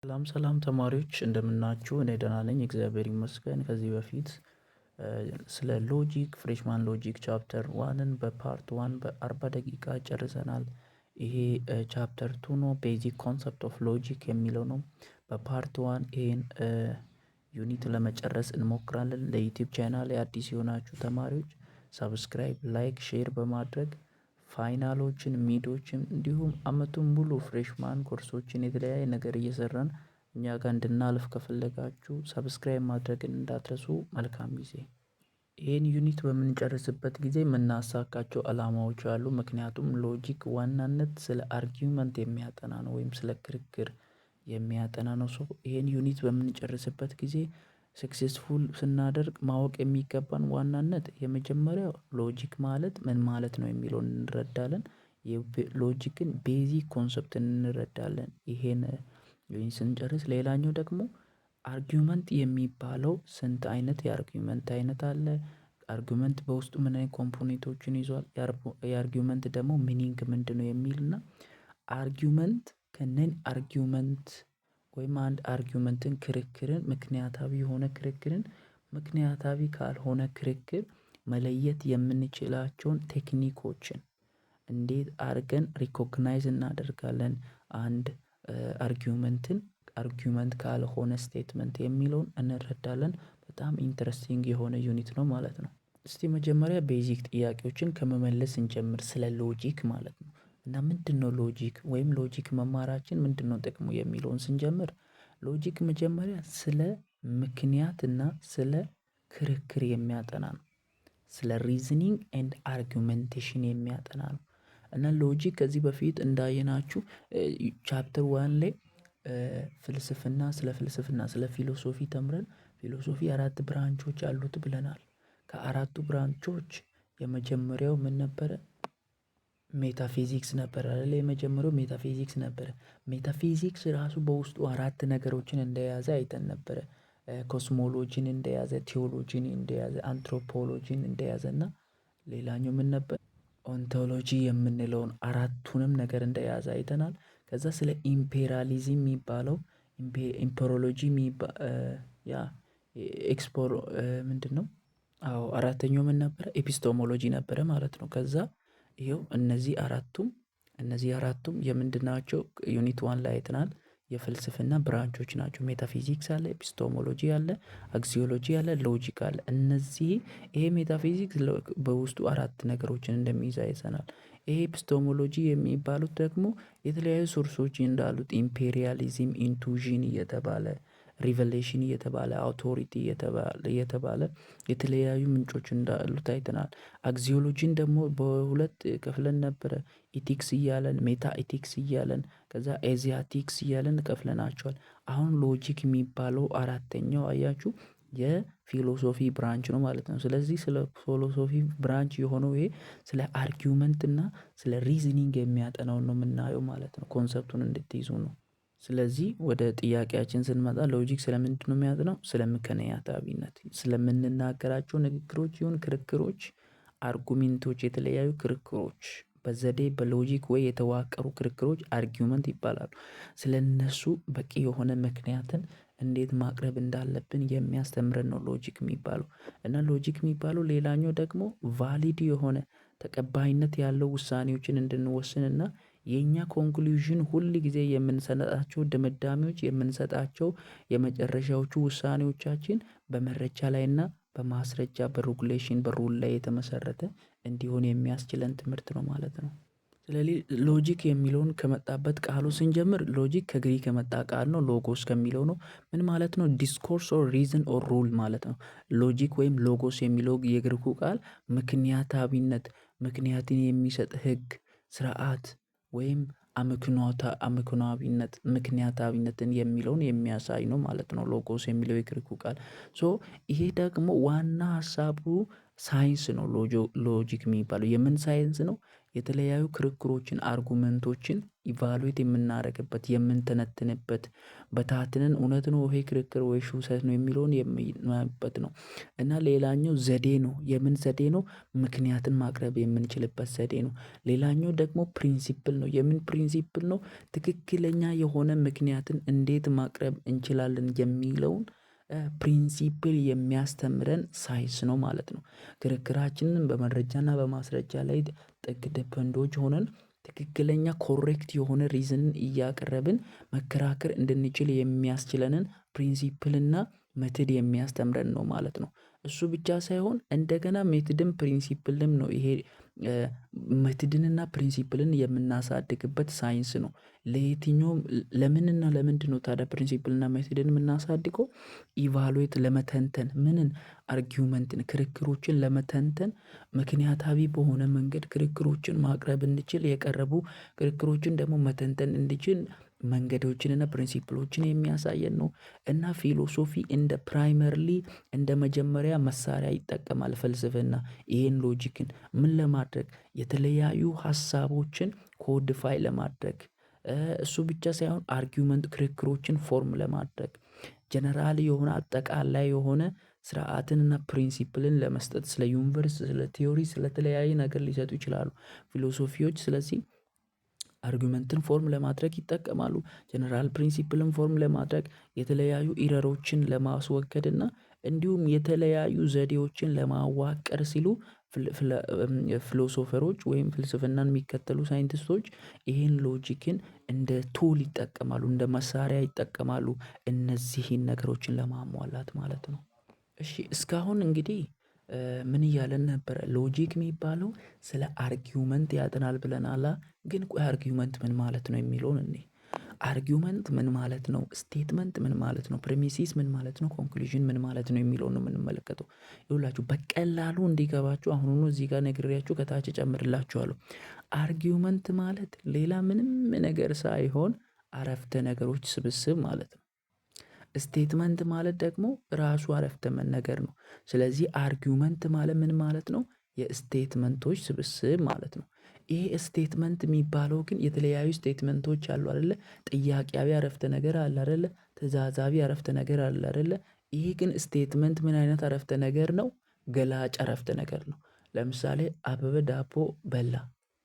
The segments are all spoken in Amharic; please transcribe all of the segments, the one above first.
ሰላም ተማሪዎች እንደምናችሁ እኔ ደህና ነኝ እግዚአብሔር ይመስገን። ከዚህ በፊት ስለ ሎጂክ ፍሬሽማን ሎጂክ ቻፕተር ዋንን በፓርት ዋን በ40 ደቂቃ ጨርሰናል። ይሄ ቻፕተር ቱ ነው። ቤዚክ ኮንሰፕት ኦፍ ሎጂክ የሚለው ነው። በፓርት ዋን ይሄን ዩኒት ለመጨረስ እንሞክራለን። ለዩቲዩብ ቻናል አዲስ የሆናችሁ ተማሪዎች ሰብስክራይብ፣ ላይክ፣ ሼር በማድረግ ፋይናሎችን ሚዶችን እንዲሁም አመቱን ሙሉ ፍሬሽማን ኮርሶችን የተለያየ ነገር እየሰራን እኛ ጋር እንድናልፍ ከፈለጋችሁ ሰብስክራይብ ማድረግን እንዳትረሱ። መልካም ጊዜ። ይህን ዩኒት በምንጨርስበት ጊዜ የምናሳካቸው አላማዎች አሉ። ምክንያቱም ሎጂክ ዋናነት ስለ አርጊውመንት የሚያጠና ነው ወይም ስለ ክርክር የሚያጠና ነው። ሰው ይህን ዩኒት በምንጨርስበት ጊዜ ሰክሰስፉል ስናደርግ ማወቅ የሚገባን ዋናነት የመጀመሪያው ሎጂክ ማለት ምን ማለት ነው የሚለውን እንረዳለን። ሎጂክን ቤዚክ ኮንሰፕት እንረዳለን። ይሄን ስንጨርስ ሌላኛው ደግሞ አርጊውመንት የሚባለው ስንት አይነት የአርጊውመንት አይነት አለ? አርጊውመንት በውስጡ ምን አይነት ኮምፖኔንቶችን ይዟል? የአርጊውመንት ደግሞ ሚኒንግ ምንድነው የሚልና አርጊውመንት ከነን አርጊውመንት ወይም አንድ አርጊውመንትን ክርክርን ምክንያታዊ የሆነ ክርክርን ምክንያታዊ ካልሆነ ክርክር መለየት የምንችላቸውን ቴክኒኮችን እንዴት አድርገን ሪኮግናይዝ እናደርጋለን አንድ አርጊውመንት ካልሆነ ስቴትመንት የሚለውን እንረዳለን። በጣም ኢንተረስቲንግ የሆነ ዩኒት ነው ማለት ነው። እስቲ መጀመሪያ ቤዚክ ጥያቄዎችን ከመመለስ እንጀምር ስለ ሎጂክ ማለት ነው። እና ምንድነው ሎጂክ ወይም ሎጂክ መማራችን ምንድነው ጥቅሙ የሚለውን ስንጀምር ሎጂክ መጀመሪያ ስለ ምክንያትና ስለ ክርክር የሚያጠና ነው። ስለ ሪዝኒንግ ኤንድ አርጊውመንቴሽን የሚያጠና ነው። እና ሎጂክ ከዚህ በፊት እንዳየናችሁ ቻፕተር 1 ላይ ፍልስፍና ስለ ፊሎሶፊ ተምረን ፊሎሶፊ 4 ብራንቾች አሉት ብለናል። ከአራቱ ብራንቾች የመጀመሪያው ምን ነበረ? ሜታፊዚክስ ነበር አይደል? የመጀመሪያው ሜታፊዚክስ ነበር። ሜታፊዚክስ ራሱ በውስጡ 4 ነገሮችን እንደያዘ አይተን ነበር። ኮስሞሎጂን እንደያዘ፣ ቲዮሎጂን እንደያዘ፣ አንትሮፖሎጂን እንደያዘና ሌላኛው ምን ነበር? ኦንቶሎጂ የምንለውን አራቱንም ነገር እንደያዘ አይተናል። ከዛ ስለ ኢምፔሪያሊዝም የሚባለው ኢምፔሮሎጂ ያ ኤክስፖር ምንድነው? አዎ አራተኛው ምን ነበር? ኤፒስቶሞሎጂ ነበረ ማለት ነው። ከዛ ይሄው እነዚህ አራቱም የምንድናቸው? ዩኒት 1 ላይ አይተናል። የፍልስፍና ብራንቾች ናቸው። ሜታፊዚክስ አለ፣ ኤፒስቶሞሎጂ አለ፣ አክሲዮሎጂ አለ፣ ሎጂክ አለ። ይሄ ሜታፊዚክስ በውስጡ 4 ነገሮችን እንደሚይዝ አይተናል። ይሄ ኤፒስቶሞሎጂ የሚባሉት ደግሞ የተለያዩ ሶርሶች እንዳሉት ኢምፔሪያሊዝም፣ ኢንቱዥን እየተባለ ሪቨሌሽን እየተባለ አውቶሪቲ እየተባለ የተለያዩ ምንጮች እንዳሉት አይተናል። አክሲዮሎጂን ደግሞ በሁለት ከፍለን ነበረ። ኢቲክስ እያለን ሜታ ኢቲክስ እያለን ከዛ ኤዚያቲክስ እያለን ከፍለናቸዋል። አሁን ሎጂክ የሚባለው አራተኛው አያችሁ የፊሎሶፊ ብራንች ነው ማለት ነው። ስለዚህ ስለ ፊሎሶፊ ብራንች የሆነው ይሄ ስለ አርጊውመንት እና ስለ ሪዝኒንግ የሚያጠናው ነው የምናየው ማለት ነው። ኮንሰፕቱን እንድትይዙ ነው። ስለዚህ ወደ ጥያቄያችን ስንመጣ ሎጂክ ስለምንድነው የሚያጠናው? ስለ ምክንያታዊነት ስለምንናገራቸው ንግግሮች ይሁን ክርክሮች፣ አርጉሜንቶች፣ የተለያዩ ክርክሮች በዘዴ በሎጂክ ወይ የተዋቀሩ ክርክሮች አርጊውመንት ይባላሉ። ስለነሱ በቂ የሆነ ምክንያትን እንዴት ማቅረብ እንዳለብን የሚያስተምረን ነው ሎጂክ የሚባለው። እና ሎጂክ የሚባለው ሌላኛው ደግሞ ቫሊድ የሆነ ተቀባይነት ያለው ውሳኔዎችን እንድንወስንና የኛ ኮንክሉዥን ሁል ጊዜ የምንሰጣቸው ድምዳሜዎች የምንሰጣቸው የመጨረሻዎቹ ውሳኔዎቻችን በመረጃ ላይና በማስረጃ በሬጉሌሽን በሩል ላይ የተመሰረተ እንዲሆን የሚያስችለን ትምህርት ነው ማለት ነው። ስለዚህ ሎጂክ የሚለውን ከመጣበት ቃሉ ስንጀምር ሎጂክ ከግሪክ የመጣ ቃል ነው። ሎጎስ ከሚለው ነው። ምን ማለት ነው? ዲስኮርስ ኦር ሪዝን ኦር ሩል ማለት ነው። ሎጂክ ወይም ሎጎስ የሚለው የግሪኩ ቃል ምክንያታዊነት፣ ምክንያትን የሚሰጥ ህግ፣ ስርዓት ወይም አመክንዮአዊነት ምክንያታዊነትን የሚለውን የሚያሳይ ነው ማለት ነው። ሎጎስ የሚለው የግሪኩ ቃል ይሄ ደግሞ ዋና ሀሳቡ ሳይንስ ነው። ሎጂክ የሚባለው የምን ሳይንስ ነው? የተለያዩ ክርክሮችን አርጉመንቶችን ኢቫሉዌት የምናደርግበት የምንተነትንበት በታትነን እውነት ነው ይሄ ክርክር ወይስ ውሸት ነው የሚለውን የምናይበት ነው። እና ሌላኛው ዘዴ ነው። የምን ዘዴ ነው? ምክንያትን ማቅረብ የምንችልበት ዘዴ ነው። ሌላኛው ደግሞ ፕሪንሲፕል ነው። የምን ፕሪንሲፕል ነው? ትክክለኛ የሆነ ምክንያትን እንዴት ማቅረብ እንችላለን የሚለውን ፕሪንሲፕል የሚያስተምረን ሳይንስ ነው ማለት ነው። ክርክራችንን በመረጃና በማስረጃ ላይ ጥግ ደንዶች ሆነን ትክክለኛ ኮሬክት የሆነ ሪዝንን እያቀረብን መከራከር እንድንችል የሚያስችለንን ፕሪንሲፕልና ሜተድ የሚያስተምረን ነው ማለት ነው። እሱ ብቻ ሳይሆን እንደገና ሜተድም ፕሪንሲፕልም ነው። ይሄ ሜተድንና ፕሪንሲፕልን የምናሳድግበት ሳይንስ ነው። ለየትኛውም ለምንና ለምንድነው ታዲያ ፕሪንሲፕልና ሜተድን የምናሳድገው? ኢቫሉዌት ለመተንተን ምንን አርጊውመንትን ክርክሮችን ለመተንተን ምክንያታዊ በሆነ መንገድ ክርክሮችን ማቅረብ እንድችል የቀረቡ ክርክሮችን ደግሞ መተንተን እንድችል መንገዶችንና ፕሪንሲፕሎችን የሚያሳየን ነው። እና ፊሎሶፊ እንደ ፕራይመርሊ እንደ መጀመሪያ መሳሪያ ይጠቀማል ፍልስፍና ይሄን ሎጂክን ምን ለማድረግ የተለያዩ ሀሳቦችን ኮዲፋይ ለማድረግ እሱ ብቻ ሳይሆን አርጊውመንት ክርክሮችን ፎርም ለማድረግ ጀነራል የሆነ አጠቃላይ የሆነ ስርዓትንና ፕሪንሲፕልን ለመስጠት ስለ ዩኒቨርስ ስለ ቲዮሪ ስለተለያየ ነገር ሊሰጡ ይችላሉ ፊሎሶፊዎች። ስለዚህ አርጊውመንትን ፎርም ለማድረግ ይጠቀማሉ። ጀነራል ፕሪንሲፕልን ፎርም ለማድረግ የተለያዩ ኢረሮችን ለማስወገድ እና እንዲሁም የተለያዩ ዘዴዎችን ለማዋቀር ሲሉ ፊሎሶፈሮች ወይም ፍልስፍናን የሚከተሉ ሳይንቲስቶች ይሄን ሎጂክን እንደ ቱል ይጠቀማሉ እንደ መሳሪያ ይጠቀማሉ እነዚህን ነገሮችን ለማሟላት ማለት ነው። እሺ እስካሁን እንግዲህ ምን እያለን ነበረ? ሎጂክ የሚባለው ስለ አርጊውመንት ያጠናል ብለናል። ግን ቆይ አርጊውመንት ምን ማለት ነው የሚለውን እንይ። አርጊውመንት ምን ማለት ነው? ስቴትመንት ምን ማለት ነው? ፕሪሚሲስ ምን ማለት ነው? ኮንክሉዥን ምን ማለት ነው የሚለውን ነው የምንመለከተው። ይኸውላችሁ በቀላሉ እንዲገባችሁ አሁኑኑ እዚህ ጋር ነግሬያችሁ ከታች እጨምርላችኋለሁ። አርጊውመንት ማለት ሌላ ምንም ነገር ሳይሆን አረፍተ ነገሮች ስብስብ ማለት ነው። ስቴትመንት ማለት ደግሞ ራሱ አረፍተ ነገር ነው። ስለዚህ አርጊውመንት ማለት ምን ማለት ነው? የስቴትመንቶች ስብስብ ማለት ነው። ይሄ ስቴትመንት የሚባለው ግን የተለያዩ ስቴትመንቶች አሉ አይደለ? ጥያቄያዊ አረፍተ ነገር አለ አይደለ? ትእዛዛዊ አረፍተ ነገር አለ አይደለ? ይሄ ግን ስቴትመንት ምን አይነት አረፍተ ነገር ነው? ገላጭ አረፍተ ነገር ነው። ለምሳሌ አበበ ዳቦ በላ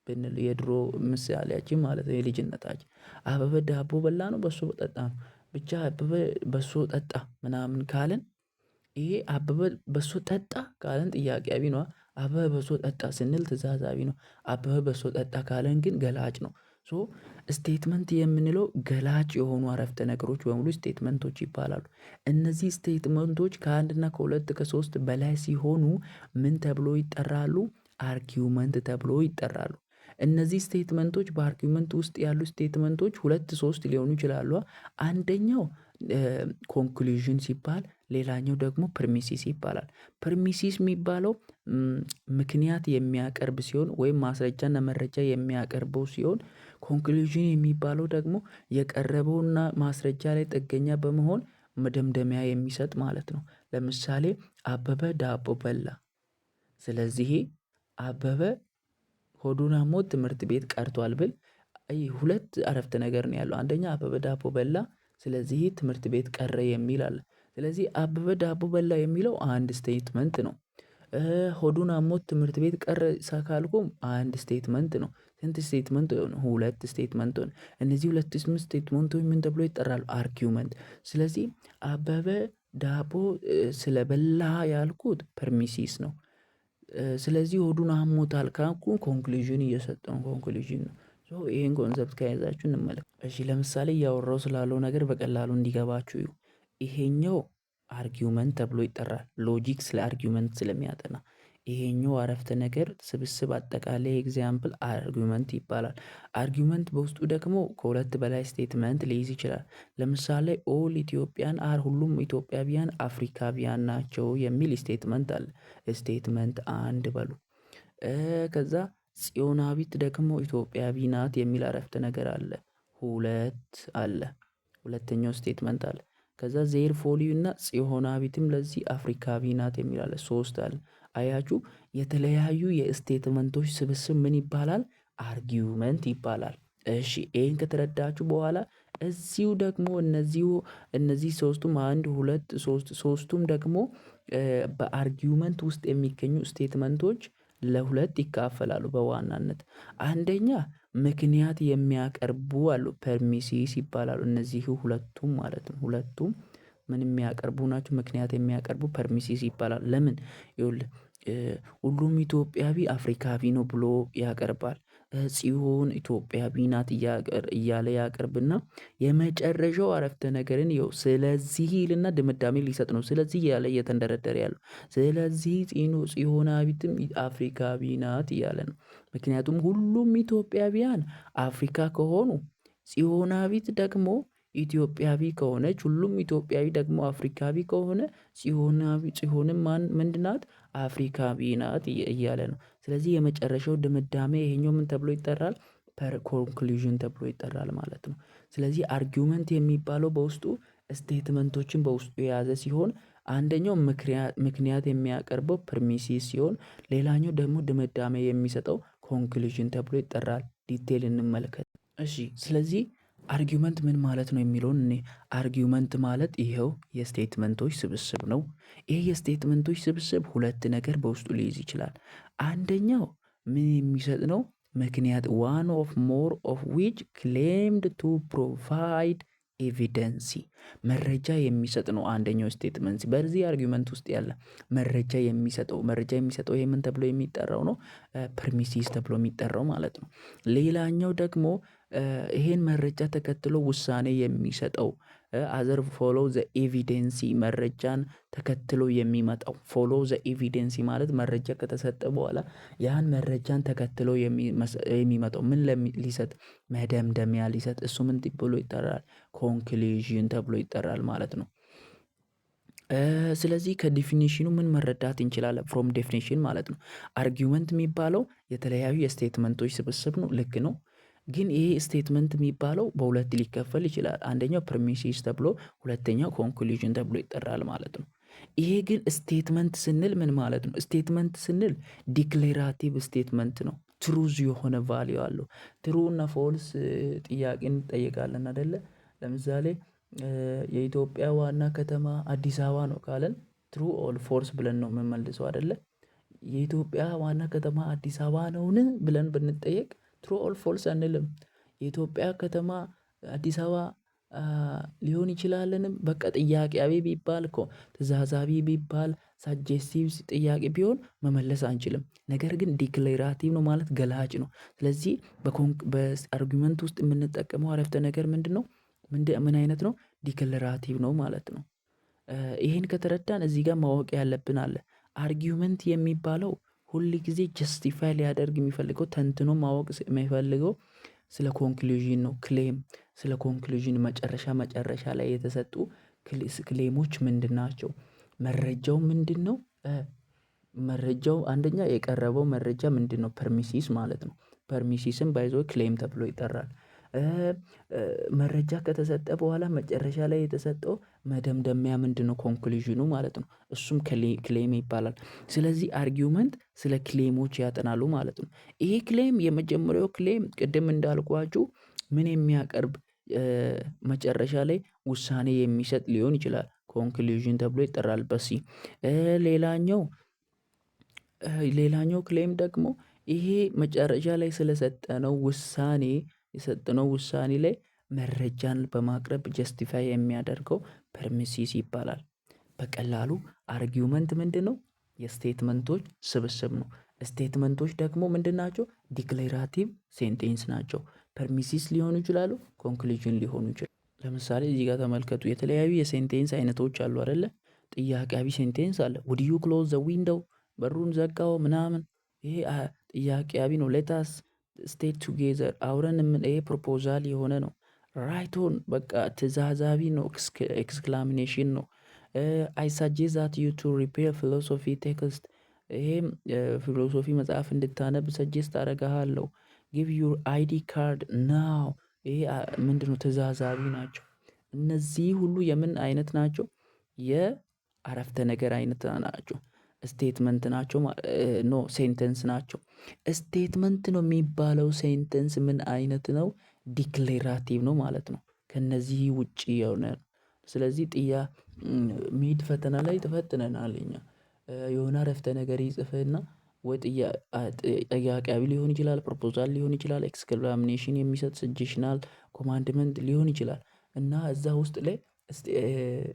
ብንል የድሮ ምሳሌያችን ማለት ነው የልጅነታችን አበበ ዳቦ በላ ነው በሶ ጠጣ ነው ብቻ አበበ በሶ ጠጣ ምናምን ካልን ይሄ አበበ በሶ ጠጣ ካልን ጥያቄያዊ ነው። አበበ በሶ ጠጣ ስንል ትእዛዛዊ ነው። አበበ በሶ ጠጣ ካልን ግን ገላጭ ነው። ሶ ስቴትመንት የምንለው ገላጭ የሆኑ አረፍተ ነገሮች በሙሉ ስቴትመንቶች ይባላሉ። እነዚህ ስቴትመንቶች ከአንድና ከሁለት ከሶስት በላይ ሲሆኑ ምን ተብሎ ይጠራሉ? አርጊውመንት ተብሎ ይጠራሉ። እነዚህ ስቴትመንቶች በአርጊውመንት ውስጥ ያሉ ስቴትመንቶች ሁለት ሶስት ሊሆኑ ይችላሉ። አንደኛው ኮንክሉዥን ሲባል ሌላኛው ደግሞ ፕሪሚሲስ ይባላል። ፕሪሚሲስ የሚባለው ምክንያት የሚያቀርብ ሲሆን ወይም ማስረጃና መረጃ የሚያቀርበው ሲሆን ኮንክሉዥን የሚባለው ደግሞ የቀረበውና ማስረጃ ላይ ጥገኛ በመሆን መደምደሚያ የሚሰጥ ማለት ነው። ለምሳሌ አበበ ዳቦ በላ። ስለዚህ አበበ ሆዱን አሞት ትምህርት ቤት ቀርቷል ብል ሁለት አረፍተ ነገር ነው ያለው። አንደኛ አበበ ዳቦ በላ ስለዚህ ትምህርት ቤት ቀረ የሚል አለ። ስለዚህ አበበ ዳቦ በላ የሚለው አንድ ስቴትመንት ነው። ሆዱን አሞት ትምህርት ቤት ቀረ ካልኩም አንድ ስቴትመንት ነው። ስንት ስቴትመንት ሆነ? ሁለት ስቴትመንት ሆነ። እነዚህ ሁለት ስቴትመንቶች ምን ተብሎ ይጠራሉ? አርጊውመንት። ስለዚህ አበበ ዳቦ ስለበላ ያልኩት ፐርሚሲስ ነው። ስለዚህ ሆዱን አሞታል ካልኩ ኮንክሉዥን እየሰጠው ኮንክሉዥን ነው። ሶ ይሄን ኮንሰፕት ከያዛችሁ እንመለከት። እሺ ለምሳሌ እያወራሁ ስላለው ነገር በቀላሉ እንዲገባችሁ ይሄኛው አርጊውመንት ተብሎ ይጠራል። ሎጂክ ስለ አርጊውመንት ስለሚያጠና ይሄኛው አረፍተ ነገር ስብስብ አጠቃላይ ኤግዛምፕል አርጊውመንት ይባላል። አርጊውመንት በውስጡ ደግሞ ከሁለት በላይ ስቴትመንት ሊይዝ ይችላል። ለምሳሌ ኦል ኢትዮጵያን አር ሁሉም ኢትዮጵያውያን አፍሪካውያን ናቸው የሚል ስቴትመንት አለ። ስቴትመንት አንድ በሉ። ከዛ ጽዮናዊት ደግሞ ኢትዮጵያዊ ናት የሚል አረፍተ ነገር አለ። ሁለት አለ። ሁለተኛው ስቴትመንት አለ። ከዛ ዜር ፎሊዩ እና ጽዮናዊትም ለዚህ አፍሪካዊ ናት የሚል አለ። ሶስት አለ። አያችሁ የተለያዩ የስቴትመንቶች ስብስብ ምን ይባላል? አርጊውመንት ይባላል። እሺ ይሄን ከተረዳችሁ በኋላ እዚሁ ደግሞ እነዚህ ሶስቱም አንድ ሁለት ሶስቱም ደግሞ በአርጊውመንት ውስጥ የሚገኙ ስቴትመንቶች ለሁለት ይካፈላሉ በዋናነት አንደኛ ምክንያት የሚያቀርቡ አሉ ፐርሚሲስ ይባላሉ እነዚህ ሁለቱም ማለት ነው። ሁለቱም ምን የሚያቀርቡ ናቸው? ምክንያት የሚያቀርቡ ፐርሚሲስ ይባላል። ለምን ይኸውልህ ሁሉም ኢትዮጵያዊ አፍሪካዊ ነው ብሎ ያቀርባል። ጽዮን ኢትዮጵያዊ ናት እያለ ያቀርብና የመጨረሻው አረፍተ ነገርን ይኸው ስለዚህ ይልና ድምዳሜ ሊሰጥ ነው። ስለዚህ እያለ እየተንደረደረ ያለው ስለዚህ ጽዮናዊትም አፍሪካዊ ናት እያለ ነው። ምክንያቱም ሁሉም ኢትዮጵያውያን አፍሪካ ከሆኑ ጽዮናዊት ደግሞ ኢትዮጵያዊ ከሆነች ሁሉም ኢትዮጵያዊ ደግሞ አፍሪካዊ ከሆነ ጽዮንም ምንድን ናት? አፍሪካዊ ናት እያለ ነው። ስለዚህ የመጨረሻው ድምዳሜ ይሄኛው ምን ተብሎ ይጠራል? ፐር ኮንክሉዥን ተብሎ ይጠራል ማለት ነው። ስለዚህ አርጊውመንት የሚባለው በውስጡ ስቴትመንቶችን በውስጡ የያዘ ሲሆን አንደኛው ምክንያት የሚያቀርበው ፕሪሚሲስ ሲሆን ሌላኛው ደግሞ ድምዳሜ የሚሰጠው ኮንክሉዥን ተብሎ ይጠራል። ዲቴል እንመልከት። እሺ ስለዚህ አርጊውመንት ምን ማለት ነው የሚለውን እኔ አርጊውመንት ማለት ይኸው የስቴትመንቶች ስብስብ ነው። ይሄ የስቴትመንቶች ስብስብ ሁለት ነገር በውስጡ ሊይዝ ይችላል። አንደኛው ምን የሚሰጥ ነው? ምክንያት ዋን ኦፍ ሞር ኦፍ ዊች ክሌምድ ቱ ፕሮቫይድ ኤቪደንሲ መረጃ የሚሰጥ ነው። አንደኛው ስቴትመንት በዚህ አርጊውመንት ውስጥ ያለ መረጃ የሚሰጠው ይሄ ምን ተብሎ የሚጠራው ነው? ፕሪሚሲስ ተብሎ የሚጠራው ማለት ነው። ሌላኛው ደግሞ ይሄን መረጃ ተከትሎ ውሳኔ የሚሰጠው አዘር ፎሎ ዘ ኤቪደንሲ መረጃን ተከትሎ የሚመጣው ፎሎ ዘ ኤቪደንሲ ማለት መረጃ ከተሰጠ በኋላ ያን መረጃን ተከትሎ የሚመጣው ምን ሊሰጥ መደምደሚያ ሊሰጥ እሱ ምን ብሎ ይጠራል? ኮንክሉዥን ተብሎ ይጠራል ማለት ነው። ስለዚህ ከዲፊኒሽኑ ምን መረዳት እንችላለን? ፍሮም ዴፊኒሽን ማለት ነው አርጊውመንት የሚባለው የተለያዩ የስቴትመንቶች ስብስብ ነው። ልክ ነው። ግን ይሄ ስቴትመንት የሚባለው በሁለት ሊከፈል ይችላል። አንደኛው ፕሪሚሲስ ተብሎ ሁለተኛው ኮንክሉዥን ተብሎ ይጠራል ማለት ነው። ይሄ ግን ስቴትመንት ስንል ምን ማለት ነው? ስቴትመንት ስንል ዲክሌራቲቭ ስቴትመንት ነው። ትሩዝ የሆነ ቫልዩ አለው። ትሩ እና ፎልስ ጥያቄ እንጠየቃለን አይደለ? ለምሳሌ የኢትዮጵያ ዋና ከተማ አዲስ አበባ ነው ካለን ትሩ ኦር ፎልስ ብለን ነው የምንመልሰው አይደለ? የኢትዮጵያ ዋና ከተማ አዲስ አበባ ነውን ብለን ብንጠየቅ ትሩ ኦር ፎልስ አንልም። የኢትዮጵያ ከተማ አዲስ አበባ ሊሆን ይችላልንም በቃ ጥያቄያዊ ቢባል እኮ ትእዛዛዊ ቢባል ሳጀስቲቭ ጥያቄ ቢሆን መመለስ አንችልም። ነገር ግን ዲክሌራቲቭ ነው ማለት ገላጭ ነው። ስለዚህ በአርጊውመንት ውስጥ የምንጠቀመው አረፍተ ነገር ምንድነው? ምን አይነት ነው? ዲክሌራቲቭ ነው ማለት ነው። ይሄን ከተረዳን እዚህ ጋር ማወቅ ያለብን አለ። አርጊውመንት የሚባለው ሁል ጊዜ ጀስቲፋይ ሊያደርግ የሚፈልገው ተንትኖ ማወቅ የሚፈልገው ስለ ኮንክሉዥን ነው። ስለ ኮንክሉዥን መጨረሻ ላይ የተሰጡ ክሌሞች ምንድን ናቸው? መረጃው ምንድነው? መረጃው አንደኛ የቀረበው መረጃ ምንድነው? ፐርሚሲስ ማለት ነው። ፐርሚሲስም ባይ ዘ ዌይ ክሌም ተብሎ ይጠራል። መረጃ ከተሰጠ በኋላ መጨረሻ ላይ የተሰጠው መደምደሚያ ምንድነው? ኮንክሉዥኑ ማለት ነው። እሱም ክሌም ይባላል። ስለዚህ አርጊውመንት ስለ ክሌሞች ያጠናሉ ማለት ነው። ይሄ ክሌም የመጀመሪያው ክሌም ቅድም እንዳልኳችሁ ምን የሚያቀርብ መጨረሻ ላይ ውሳኔ የሚሰጥ ሊሆን ይችላል። ኮንክሉዥን ተብሎ ይጠራል በሲ ሌላኛው ክሌም ደግሞ ይሄ መጨረሻ ላይ ስለሰጠነው ውሳኔ የሰጠነው ውሳኔ ላይ መረጃን በማቅረብ ጀስቲፋይ የሚያደርገው ፐርሚሲስ ይባላል። በቀላሉ አርጊውመንት ምንድነው? የስቴትመንቶች ስብስብ ነው። ስቴትመንቶች ደግሞ ምንድን ናቸው? ዲክሌራቲቭ ሴንቴንስ ናቸው። ፐርሚሲስ ሊሆኑ ይችላሉ፣ ኮንክሉዥን ሊሆኑ ይችላሉ። ለምሳሌ እዚህ ጋር ተመልከቱ። የተለያዩ የሴንቴንስ አይነቶች አሉ አይደለ? ጥያቄያዊ ሴንቴንስ አለ። ውድ ዩ ክሎዝ ዘ ዊንዶው በሩን ዘጋው ምናምን። ይሄ ጥያቄያዊ ነው። ሌታስ ስቴት ቱጌዘር አውረን ይሄ ፕሮፖዛል የሆነ ነው። ራይቶን በቃ ትእዛዛዊ ነው። ኤክስክላሚኔሽን ነው። አይ ሳጀስት ዛት ዩ ቱ ሪፔር ፊሎሶፊ ቴክስት ይሄም ፊሎሶፊ መጽሐፍ እንድታነብ ሰጀስት አደርግሃለሁ። ጊቭ ዩር አይዲ ካርድ ናው። ይሄ ምንድነው? ትእዛዛዊ ናቸው። እነዚህ ሁሉ የምን አይነት ናቸው? የአረፍተ ነገር አይነት ናቸው። ስቴትመንት ናቸው። ሴንተንስ ናቸው። ስቴትመንት ነው የሚባለው ሴንተንስ ምን አይነት ነው? ዲክሌራቲቭ ነው ማለት ነው። ከነዚህ ውጪ የሆነ ስለዚህ ሚድ ፈተና ላይ ተፈትነናል እኛ የሆነ አረፍተ ነገር ይጽፍና ወይ ጥያቄያዊ ሊሆን ይችላል፣ ፕሮፖዛል ሊሆን ይችላል፣ ኤክስክላሜሽን የሚሰጥ ሰጀሽናል ኮማንድመንት ሊሆን ይችላል እና እዛ ውስጥ ላይ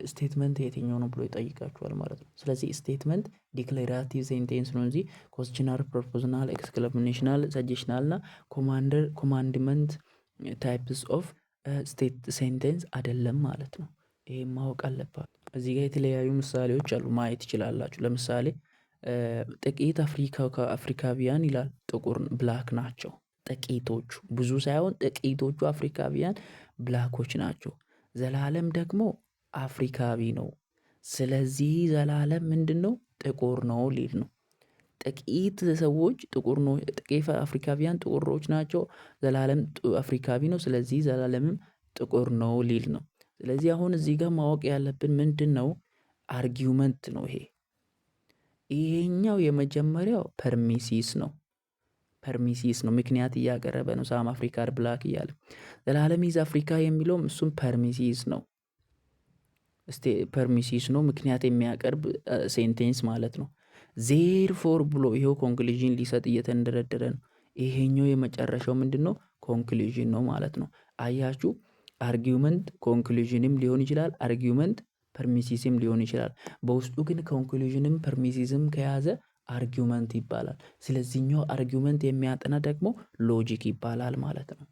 ስቴትመንት የትኛው ነው ብሎ ይጠይቃችኋል ማለት ነው። ስለዚህ ስቴትመንት ዲክሌራቲቭ ሴንቴንስ ነው እንጂ ኮስችናል፣ ፕሮፖዝናል፣ ኤክስክላሜሽናል፣ ሰጀሽናል እና ኮማንድመንት ታይፕስ ኦፍ ስቴት ሴንቴንስ አይደለም ማለት ነው። ይሄን ማወቅ አለባችሁ። እዚህ ጋር የተለያዩ ምሳሌዎች አሉ ማየት ትችላላችሁ። ለምሳሌ ጥቂት አፍሪካውያን ይላል ጥቁር ብላክ ናቸው። ጥቂቶቹ ብዙ ሳይሆን ጥቂቶቹ አፍሪካውያን ብላኮች ናቸው። ዘላለም ደግሞ አፍሪካዊ ነው። ስለዚህ ዘላለም ምንድነው? ጥቁር ነው ሊል ነው። ጥቂት ሰዎች ጥቁር ነው፣ ጥቂት አፍሪካውያን ጥቁሮች ናቸው። ዘላለም አፍሪካዊ ነው። ስለዚህ ዘላለምም ጥቁር ነው ሊል ነው። ስለዚህ አሁን እዚህ ጋር ማወቅ ያለብን ምንድነው? አርጊውመንት ነው ይሄ። ይሄኛው የመጀመሪያው ፐርሚሲስ ነው። ፐርሚሲስ ነው፣ ምክንያት እያቀረበ ነው። ሳም አፍሪካ ብላክ እያለ ዘላለም ኢዝ አፍሪካ የሚለውም እሱም ፐርሚሲስ ነው። ፐርሚሲስ ነው፣ ምክንያት የሚያቀርብ ሴንቴንስ ማለት ነው። ዜርፎር ብሎ ይሄው ኮንክሉዥን ሊሰጥ እየተንደረደረ ነው። ይሄኛው የመጨረሻው ምንድነው? ኮንክሉዥን ነው ማለት ነው። አያችሁ፣ አርጊውመንት ኮንክሉዥንም ሊሆን ይችላል። አርጊውመንት ፐርሚሲስም ሊሆን ይችላል። በውስጡ ግን ኮንክሉዥንም ፐርሚሲስም ከያዘ አርጊውመንት ይባላል። ስለዚህኛው አርጊውመንት የሚያጠና ደግሞ ሎጂክ ይባላል ማለት ነው።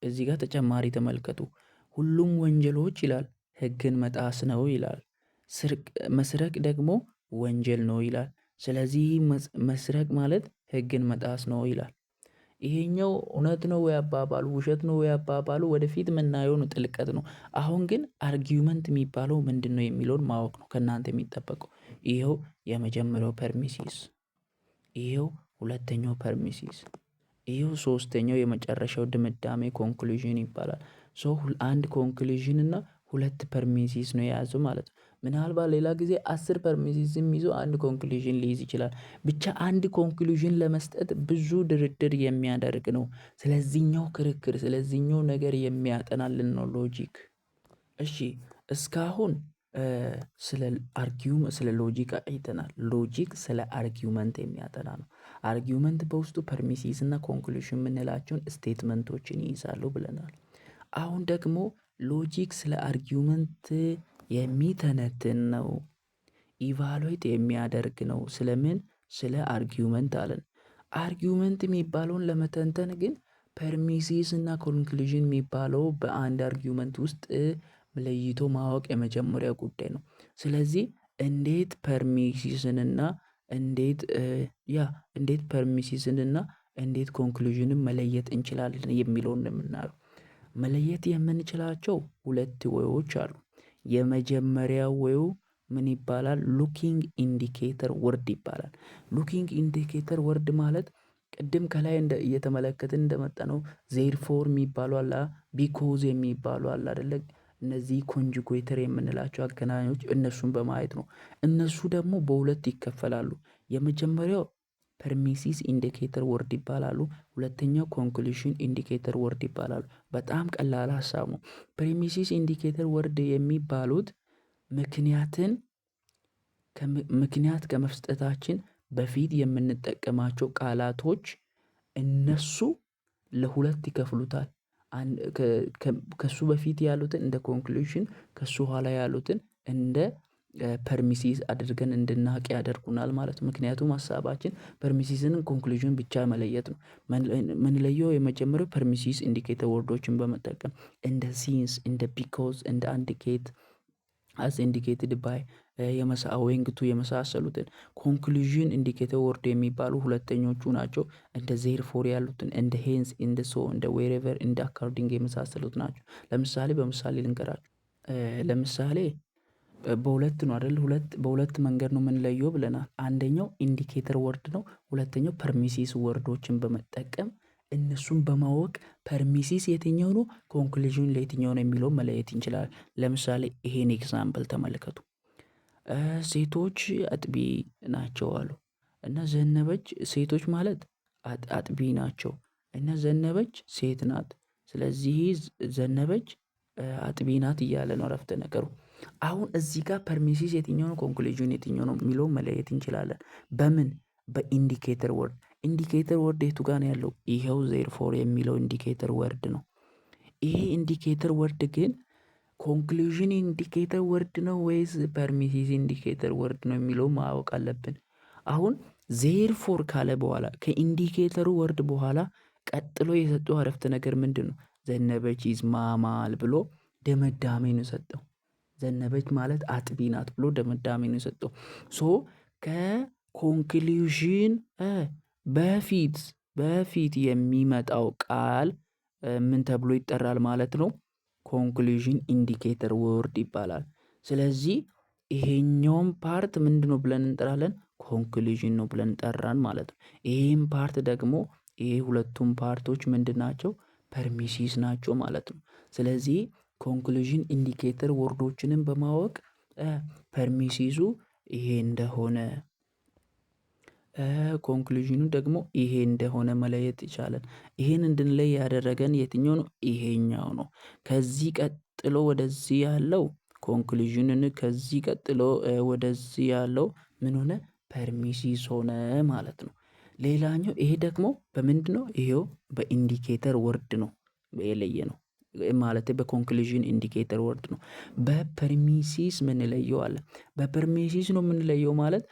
እዚህ ጋር ተጨማሪ ተመልከቱ። ሁሉም ወንጀሎች ይላል ህግን መጣስ ነው ይላል። መስረቅ ደግሞ ወንጀል ነው ይላል። ስለዚህ መስረቅ ማለት ህግን መጣስ ነው ይላል። ይሄኛው እውነት ነው ወይ አባባሉ ውሸት ነው ወይ አባባሉ ወደፊት የምናየው ነው፣ ጥልቀት ነው። አሁን ግን አርጊውመንት የሚባለው ምንድነው የሚለውን ማወቅ ነው ከእናንተ የሚጠበቀው። ይኸው የመጀመሪያው ፐርሚሲስ፣ ይኸው ሁለተኛው ፐርሚሲስ፣ ይኸው ሶስተኛው የመጨረሻው ድምዳሜ ኮንክሉዥን ይባላል። አንድ ኮንክሉዥን እና ሁለት ፐርሚሲስ ነው የያዘው ማለት ነው። ምናልባት ሌላ ጊዜ 10 ፐርሚሲስም ይዞ አንድ ኮንክሉዥን ሊይዝ ይችላል። ብቻ አንድ ኮንክሉዥን ለመስጠት ብዙ ድርድር የሚያደርግ ነው። ስለዚህኛው ክርክር፣ ስለዚህኛው ነገር የሚያጠናልን ነው ሎጂክ። እሺ እስካሁን ስለ ሎጂክ አይተናል። ሎጂክ ስለ አርጊውመንት የሚያጠና ነው። አርጊውመንት በውስጡ ፐርሚሲስ እና ኮንክሉዥን የምንላቸውን ስቴትመንቶችን ይይዛሉ ብለናል። አሁን ደግሞ ሎጂክ ስለ አርጊውመንት የሚተነትን ነው፣ ኢቫሉዌት የሚያደርግ ነው። ስለምን? ስለ አርጊውመንት አለን። አርጊውመንት የሚባለውን ለመተንተን ግን ፐርሚሲስ እና ኮንክሉዥን የሚባለው በአንድ አርጊውመንት ውስጥ ለይቶ ማወቅ የመጀመሪያ ጉዳይ ነው። ስለዚህ እንዴት ፐርሚሲስንና እንዴት ፐርሚሲስንና እንዴት ኮንክሉዥንን መለየት እንችላለን የሚለውን የምናየው። መለየት የምንችላቸው ሁለት ዌዎች አሉ። የመጀመሪያው ዌው ምን ይባላል? ሉኪንግ ኢንዲኬተር ወርድ ይባላል። ሉኪንግ ኢንዲኬተር ወርድ ማለት ቅድም ከላይ እየተመለከትን እንደመጣነው ዜርፎር የሚባሉ አለ፣ ቢኮዝ የሚባሉ አለ አይደለ? እነዚህ ኮንጁጌተር የምንላቸው አገናኞች እነሱን በማየት ነው። እነሱ ደግሞ በሁለት ይከፈላሉ። የመጀመሪያው ፐርሚሲስ ኢንዲኬተር ወርድ ይባላሉ። ሁለተኛው ኮንክሉዥን ኢንዲኬተር ወርድ ይባላሉ። በጣም ቀላል ሀሳብ ነው። ፐርሚሲስ ኢንዲኬተር ወርድ የሚባሉት ምክንያት ከመስጠታችን በፊት የምንጠቀማቸው ቃላቶች እነሱ ለሁለት ይከፍሉታል። ከሱ በፊት ያሉትን እንደ ኮንክሉዥን፣ ከሱ ኋላ ያሉትን እንደ ፐርሚሲስ አድርገን እንድናውቅ ያደርጉናል ማለት ነው። ምክንያቱም ሀሳባችን ፐርሚሲስን ኮንክሉዥን ብቻ መለየት ነው። ምንለየው የመጀመሪያው ፐርሚሲስ ኢንዲኬተር ወርዶችን በመጠቀም እንደ ሲንስ፣ እንደ ቢኮዝ፣ እንደ አንዲኬት፣ አስ ኢንዲኬትድ ባይ ኦዊንግ ቱ የመሳሰሉትን። ኮንክሉዥን ኢንዲኬተር ወርድ የሚባሉ ሁለተኞቹ ናቸው። እንደ ዜርፎር ያሉትን እንደ ሄንስ፣ እንደ ሶ፣ እንደ ዌሬቨር፣ እንደ አኮርዲንግ የመሳሰሉት ናቸው። ለምሳሌ ልንገራችሁ። ለምሳሌ በሁለት ነው አይደል? በሁለት መንገድ ነው የምንለየው ብለናል። አንደኛው ኢንዲኬተር ወርድ ነው። ሁለተኛው ፐርሚሲስ ወርዶችን በመጠቀም እነሱን በማወቅ ፐርሚሲስ የትኛው ነው፣ ኮንክሉዥን ለየትኛው ነው የሚለው መለየት እንችላለን። ለምሳሌ ይሄን ኤግዛምፕል ተመልከቱ። ሴቶች አጥቢ ናቸው አሉ እና ዘነበች። ሴቶች ማለት አጥቢ ናቸው እና ዘነበች ሴት ናት። ስለዚህ ዘነበች አጥቢ ናት እያለ ነው አረፍተ ነገሩ። አሁን እዚህ ጋር ፐርሚሲስ የትኛው ነው ኮንክሉዥን የትኛው ነው የሚለውን መለየት እንችላለን። በምን በኢንዲኬተር ወርድ። ኢንዲኬተር ወርድ የቱ ጋር ነው ያለው? ይኸው ዜርፎር የሚለው ኢንዲኬተር ወርድ ነው። ይሄ ኢንዲኬተር ወርድ ግን ኮንክሉዥን ኢንዲኬተር ወርድ ነው ወይስ ፐርሚሲስ ኢንዲኬተር ወርድ ነው የሚለው ማወቅ አለብን። አሁን ዜርፎር ካለ በኋላ ከኢንዲኬተሩ ወርድ በኋላ ቀጥሎ የሰጠው አረፍተ ነገር ምንድን ነው? ዘነበች ይዝማማል ብሎ ድምዳሜ ነው የሰጠው። ዘነበች ማለት አጥቢ ናት ብሎ ድምዳሜ ነው የሰጠው። ሶ ከኮንክሉዥን በፊት የሚመጣው ቃል ምን ተብሎ ይጠራል ማለት ነው? ኮንክሉዥን ኢንዲኬተር ወርድ ይባላል። ስለዚህ ይሄኛውም ፓርት ምንድነው ብለን እንጠራለን? ኮንክሉዥን ነው ብለን ጠራን ማለት ነው። ይሄም ፓርት ደግሞ ይሄ ሁለቱም ፓርቶች ምንድን ናቸው? ፐርሚሲስ ናቸው ማለት ነው። ስለዚህ ኮንክሉዥን ኢንዲኬተር ወርዶችንም በማወቅ ፐርሚሲሱ ይሄ እንደሆነ ኮንክሉዥኑ ደግሞ ይሄ እንደሆነ መለየት ይቻላል። ይሄን እንድንለይ ያደረገን የትኛው ነው? ይሄኛው ነው። ከዚህ ቀጥሎ ወደዚህ ያለው ኮንክሉዥንን ከዚህ ቀጥሎ ወደዚህ ያለው ምን ሆነ? ፐርሚሲስ ሆነ ማለት ነው። ሌላኛው ይሄ ደግሞ በምንድነው? ይሄው በኢንዲኬተር ወርድ ነው የለየ ነው ማለት በኮንክሉዥን ኢንዲኬተር ወርድ ነው። በፐርሚሲስ ምንለየው አለ። በፐርሚሲስ ነው የምንለየው ማለት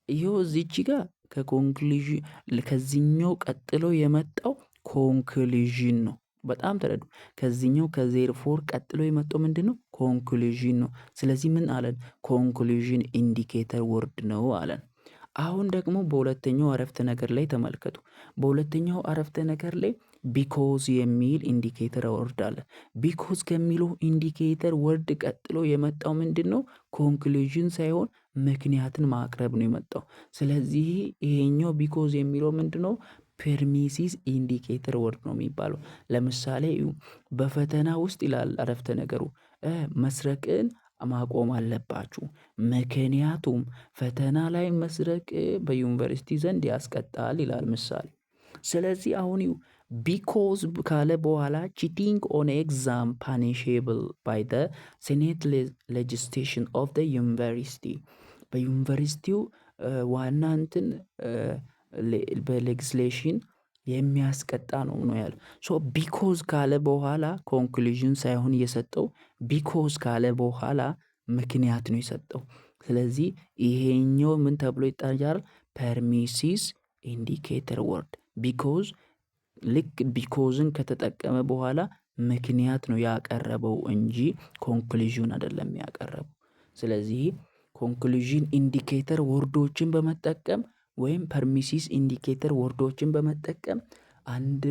ይሄው እዚች ጋር ከኮንክሉዥን ከዚህኛው ቀጥሎ የመጣው ኮንክሉዥን ነው። በጣም ተረዱ። ከዚህኛው ከዜርፎር ቀጥሎ የመጣው ምንድነው? ኮንክሉዥን ነው። ስለዚህ ምን አለን? ኮንክሉዥን ኢንዲኬተር ወርድ ነው አለን። አሁን ደግሞ በሁለተኛው አረፍተ ነገር ላይ ተመልከቱ። በሁለተኛው አረፍተ ነገር ላይ ቢኮዝ የሚል ኢንዲኬተር ወርድ አለ። ቢኮዝ ከሚለው ኢንዲኬተር ወርድ ቀጥሎ የመጣው ምንድነው? ኮንክሉዥን ሳይሆን ምክንያትን ማቅረብ ነው የመጣው። ስለዚህ ይሄኛው ቢኮዝ የሚለው ምንድነው? ፐርሚሲስ ኢንዲኬተር ወርድ ነው የሚባለው። ለምሳሌ በፈተና ውስጥ ይላል አረፍተ ነገሩ መስረቅን ማቆም አለባችሁ፣ ምክንያቱም ፈተና ላይ መስረቅ በዩኒቨርሲቲ ዘንድ ያስቀጣል ይላል ምሳሌ። ስለዚህ አሁን ቢኮዝ ካለ በኋላ ቺቲንግ ኦን ኤግዛም ፓኒሼብል ባይ ዘ ሴኔት ሌጅስሌሽን ኦፍ ዘ ዩኒቨርሲቲ በዩኒቨርሲቲው ዋና እንትን በሌጅስሌሽን የሚያስቀጣ ነው ያለ። ሶ ቢኮዝ ካለ በኋላ ኮንክሉዥን ሳይሆን የሰጠው ቢኮዝ ካለ በኋላ ምክንያት ነው የሰጠው። ስለዚህ ይሄኛው ምን ተብሎ ይጠራል? ፐርሚሲስ ኢንዲኬተር ወርድ። ቢኮዝ ልክ ቢኮዝን ከተጠቀመ በኋላ ምክንያት ነው ያቀረበው እንጂ ኮንክሉዥን አይደለም ያቀረበው። ስለዚህ ኮንክሉዥን ኢንዲኬተር ወርዶችን በመጠቀም ወይም ፐርሚሲስ ኢንዲኬተር ወርዶችን በመጠቀም አንድ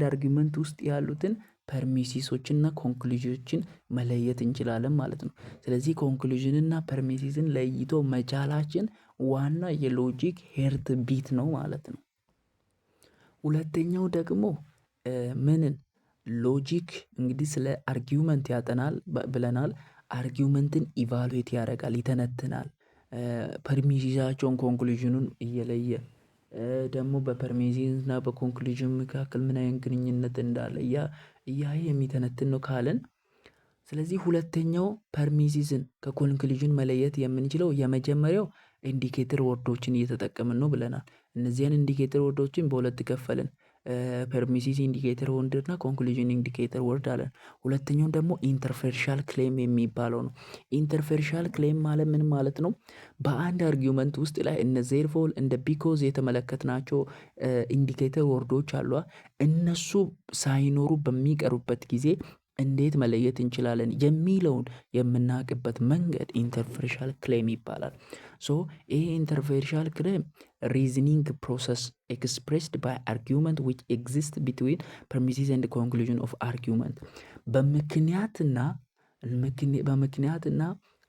አርጊመንት ውስጥ ያሉትን ፐርሚሲሶችንና ኮንክሉዥኖችን መለየት እንችላለን ማለት ነው። ስለዚህ ኮንክሉዥንና ፐርሚሲስን ለይቶ መቻላችን ዋና የሎጂክ ሄርት ቢት ነው ማለት ነው። ሁለተኛው ደግሞ ምንን ሎጂክ እንግዲህ ስለ አርጊመንት ያጠናል ብለናል። አርጊመንትን ኢቫሉዌት ያደርጋል፣ ይተነትናል። ፐርሚሲሳቸውን ኮንክሉዥኑን እየለየ ደግሞ በፐርሚሲስና በኮንክሉዥን መካከል ምን አይነት ግንኙነት እንዳለ እያየ የሚተነትን ነው ካለን፣ ስለዚህ ሁለተኛው ፐርሚሲስን ከኮንክሉዥን መለየት የምንችለው የመጀመሪያው ኢንዲኬተር ወርዶችን እየተጠቀምን ነው ብለናል። እነዚህን ኢንዲኬተር ወርዶችን በሁለት ከፈልን። ፐርሚሲስ ኢንዲኬተር ወርድ እና ኮንክሉዥን ኢንዲኬተር ወርድ አለን። ሁለተኛው ደግሞ ኢንተርፌርሻል ክሌም የሚባለው ነው። ኢንተርፌርሻል ክሌም ማለት ምን ማለት ነው? በአንድ አርጊመንት ውስጥ ላይ እነ ዜርፎር እንደ ቢኮዝ የተመለከትናቸው ኢንዲኬተር ወርዶች አሉ። እነሱ ሳይኖሩ በሚቀሩበት ጊዜ እንዴት መለየት እንችላለን የሚለውን የምናውቅበት መንገድ ኢንተርፌርሻል ክሌም ይባላል። ሶ ይሄ ኢንተርፌርሻል ክሌም ሪዝኒንግ ፕሮሰስ ኤክስፕሬስድ ባይ አርጊመንት ዊች ኤግዚስት ቢትዊን ፐርሚሲስ ኤንድ ኮንክሉዥን ኦፍ አርጊመንት በምክንያትና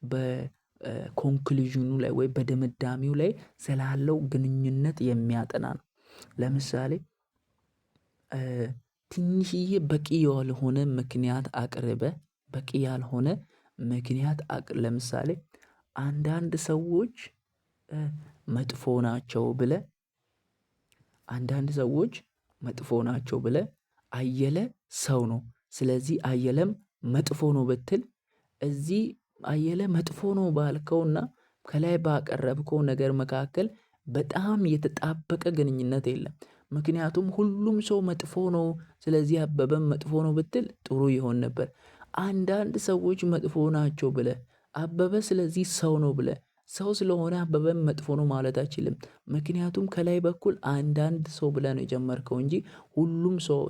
በኮንክሉዥኑ ላይ ወይ በድምዳሜው ላይ ስላለው ግንኙነት የሚያጠና ነው። ለምሳሌ ትንሽዬ በቂ ያልሆነ ምክንያት አቅርበ በቂ ያልሆነ ምክንያት ለምሳሌ አንዳንድ ሰዎች መጥፎ ናቸው ብለ አየለ ሰው ነው ስለዚህ አየለም መጥፎ ነው ብትል እዚህ አየለ መጥፎ ነው ባልከውና ከላይ ባቀረብከው ነገር መካከል በጣም የተጣበቀ ግንኙነት የለም። ምክንያቱም ሁሉም ሰው መጥፎ ነው ስለዚህ አበበም መጥፎ ነው ብትል ጥሩ ይሆን ነበር። አንዳንድ ሰዎች መጥፎ ናቸው ብለህ አበበ ስለዚህ ሰው ነው ብለህ ሰው ስለሆነ አበበም መጥፎ ነው ማለት አይችልም። ምክንያቱም ከላይ በኩል አንዳንድ ሰው ብለህ ነው የጀመርከው እንጂ ሁሉም ሰው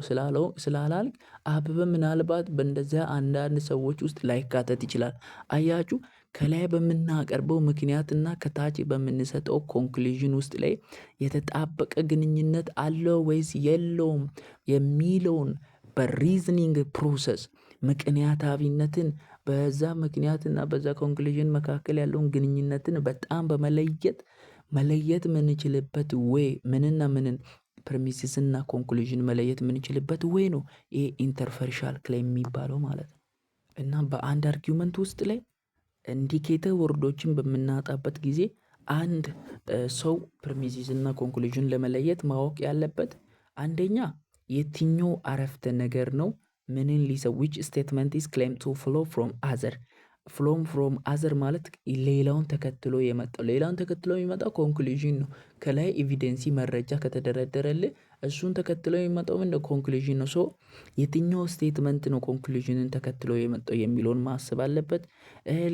ስላላልክ አበበ ምናልባት በእንደዚያ አንዳንድ ሰዎች ውስጥ ላይካተት ይችላል። አያችሁ ከላይ በምናቀርበው ምክንያትና ከታች በምንሰጠው ኮንክሉዥን ውስጥ ላይ የተጣበቀ ግንኙነት አለው ወይስ የለውም የሚለውን በሪዝኒንግ ፕሮሰስ ምክንያታዊነትን በዛ ምክንያትና በዛ ኮንክሉዥን መካከል ያለውን ግንኙነትን በጣም መለየት የምንችልበት ወይ ምንና ምንን ፕሪሚሲስና ኮንክሉዥን መለየት የምንችልበት ወይ ነው ይሄ ኢንተርፈርሻል ክሌም የሚባለው ማለት ነው። እና በአንድ አርጊውመንት ውስጥ ላይ ኢንዲኬተር ወርዶችን በምናጣበት ጊዜ አንድ ሰው ፕሪሚሲስ እና ኮንክሉዥን ለመለየት ማወቅ ያለበት አንደኛ የትኛው አረፍተ ነገር ነው ምንን ሊሰው which statement is claimed to flow from other ማለት ሌላውን ተከትሎ የሚመጣው ኮንክሉዥን ነው። ከላይ ኤቪደንሲ መረጃ ከተደረደረልህ እሱን ተከትሎ የሚመጣው ምንድነው ኮንክሉዥን ነው። ሶ የትኛው ስቴትመንት ነው ኮንክሉዥንን ተከትሎ የመጣው የሚለውን ማሰብ አለበት።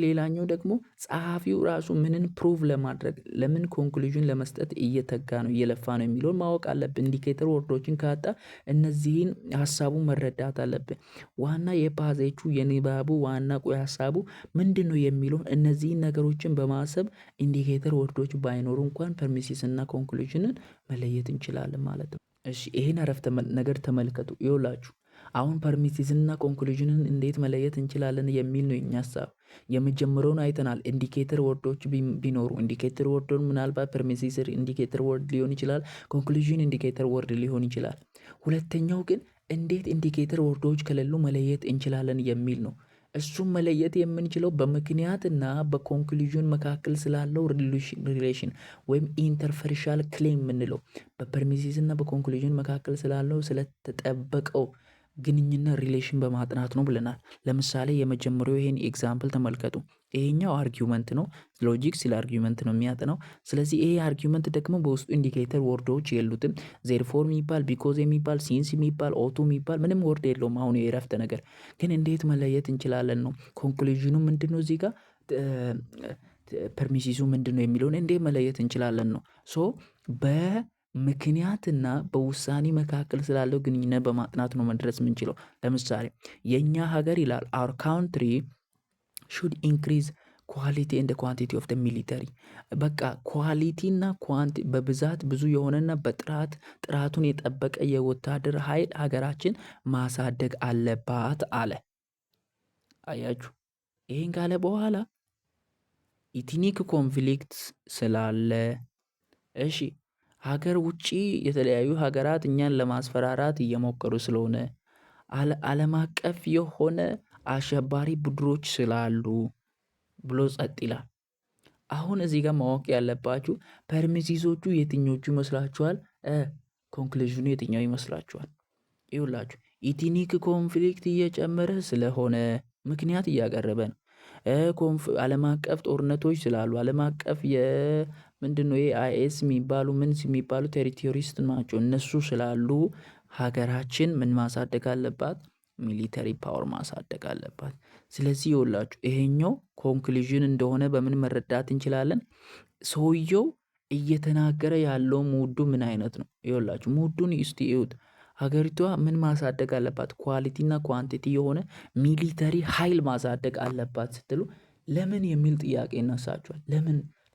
ሌላኛው ደግሞ ጸሐፊው ራሱ ምንን ፕሩቭ ለማድረግ ለምን ኮንክሉዥን ለመስጠት እየተጋ ነው እየለፋ ነው የሚለውን ማወቅ አለብን። ኢንዲኬተር ወርዶችን ካጣ እነዚህን ሀሳቡን መረዳት አለብን። ዋና የፓዜቹ የንባቡ ዋና ቆይ ሀሳቡ ምንድነው የሚለውን እነዚህን ነገሮችን በማሰብ ኢንዲኬተር ወርዶች ባይኖሩ እንኳን ፐርሚሲስ እና ኮንክሉዥንን መለየት እንችላለን ማለት ነው። እሺ ይሄን አረፍተ ነገር ተመልከቱ ይኸውላችሁ አሁን ፐርሚሲስና ኮንክሉዥንን እንዴት መለየት እንችላለን የሚል ነው የኛ ሀሳብ። የመጀመሪያውን አይተናል ኢንዲኬተር ወርዶች ቢኖሩ ኢንዲኬተር ወርዶን ምናልባት ፐርሚሲስ ኢንዲኬተር ወርድ ሊሆን ይችላል ኮንክሉዥን ኢንዲኬተር ወርድ ሊሆን ይችላል። ሁለተኛው ግን እንዴት ኢንዲኬተር ወርዶች ከሌሉ መለየት እንችላለን የሚል ነው። እሱም መለየት የምንችለው በምክንያትና በኮንክሉዥን መካከል ስላለው ሪሌሽን ወይም ኢንተርፈርሻል ክሌም የምንለው በፐርሚሲስ እና በኮንክሉዥን መካከል ስላለው ስለተጠበቀው ግንኙነት ሪሌሽን በማጥናት ነው ብለናል። ለምሳሌ የመጀመሪያው ይሄን ኤግዛምፕል ተመልከቱ። ይሄኛው አርጊውመንት ነው ሎጂክ ስለ አርጊውመንት ነው የሚያጠናው። ስለዚህ ይሄ አርጊውመንት ደግሞ በውስጡ ኢንዲኬተር ወርዶች የሉትም። ዜርፎር የሚባል ቢኮዝ የሚባል ሲንስ የሚባል ኦቱ የሚባል ምንም ወርድ የለውም። አሁን የእረፍተ ነገር ግን እንዴት መለየት እንችላለን ነው። ኮንክሉዥኑ ምንድነው እዚህ ጋር ፐርሚሲሱ ምንድነው የሚለውን እንዴት መለየት እንችላለን ነው። ሶ በምክንያትና በውሳኔ መካከል ስላለው ግንኙነት በማጥናት ነው መድረስ የምንችለው። ለምሳሌ የኛ ሀገር ይላል our country should increase quality and quantity of the military በቃ ኳሊቲ እና በብዛት ብዙ የሆነና ጥራቱን የጠበቀ የወታደር ኃይል ሀገራችን ማሳደግ አለባት አለ። አያችሁ ይሄን ካለ በኋላ ኢትኒክ ኮንፍሊክት ስላለ እሺ ሀገር ውጪ የተለያዩ ሀገራት እኛን ለማስፈራራት እየሞከሩ ስለሆነ ዓለም አቀፍ የሆነ አሸባሪ ቡድኖች ስላሉ ብሎ ጸጥ ይላል። አሁን እዚህ ጋር ማወቅ ያለባችሁ ፐርሚሲሶቹ የትኞቹ ይመስላችኋል? ኮንክሉዥኑ የትኛው ይመስላችኋል? ይኸውላችሁ ኢትኒክ ኮንፍሊክት እየጨመረ ስለሆነ ምክንያት እያቀረበ ነው። ዓለም አቀፍ ጦርነቶች ስላሉ ዓለም አቀፍ ምንድነው አይኤስ የሚባሉ የሚባሉ ቴሪቶሪስት ናቸው እነሱ ስላሉ ሀገራችን ምን ማሳደግ አለባት? ሚሊተሪ ፓወር ማሳደግ አለባት። ስለዚህ ይኸውላችሁ ይሄኛው ኮንክሉዥን እንደሆነ በምን መረዳት እንችላለን? ሰውየው እየተናገረ ያለው ሙዱ ምን አይነት ነው? ይኸውላችሁ ሙዱን እስቲ እዩት። ሀገሪቷ ምን ማሳደግ አለባት? ኳሊቲና ኳንቲቲ የሆነ ሚሊተሪ ኃይል ማሳደግ አለባት ስትሉ ለምን የሚል ጥያቄ ይነሳችኋል።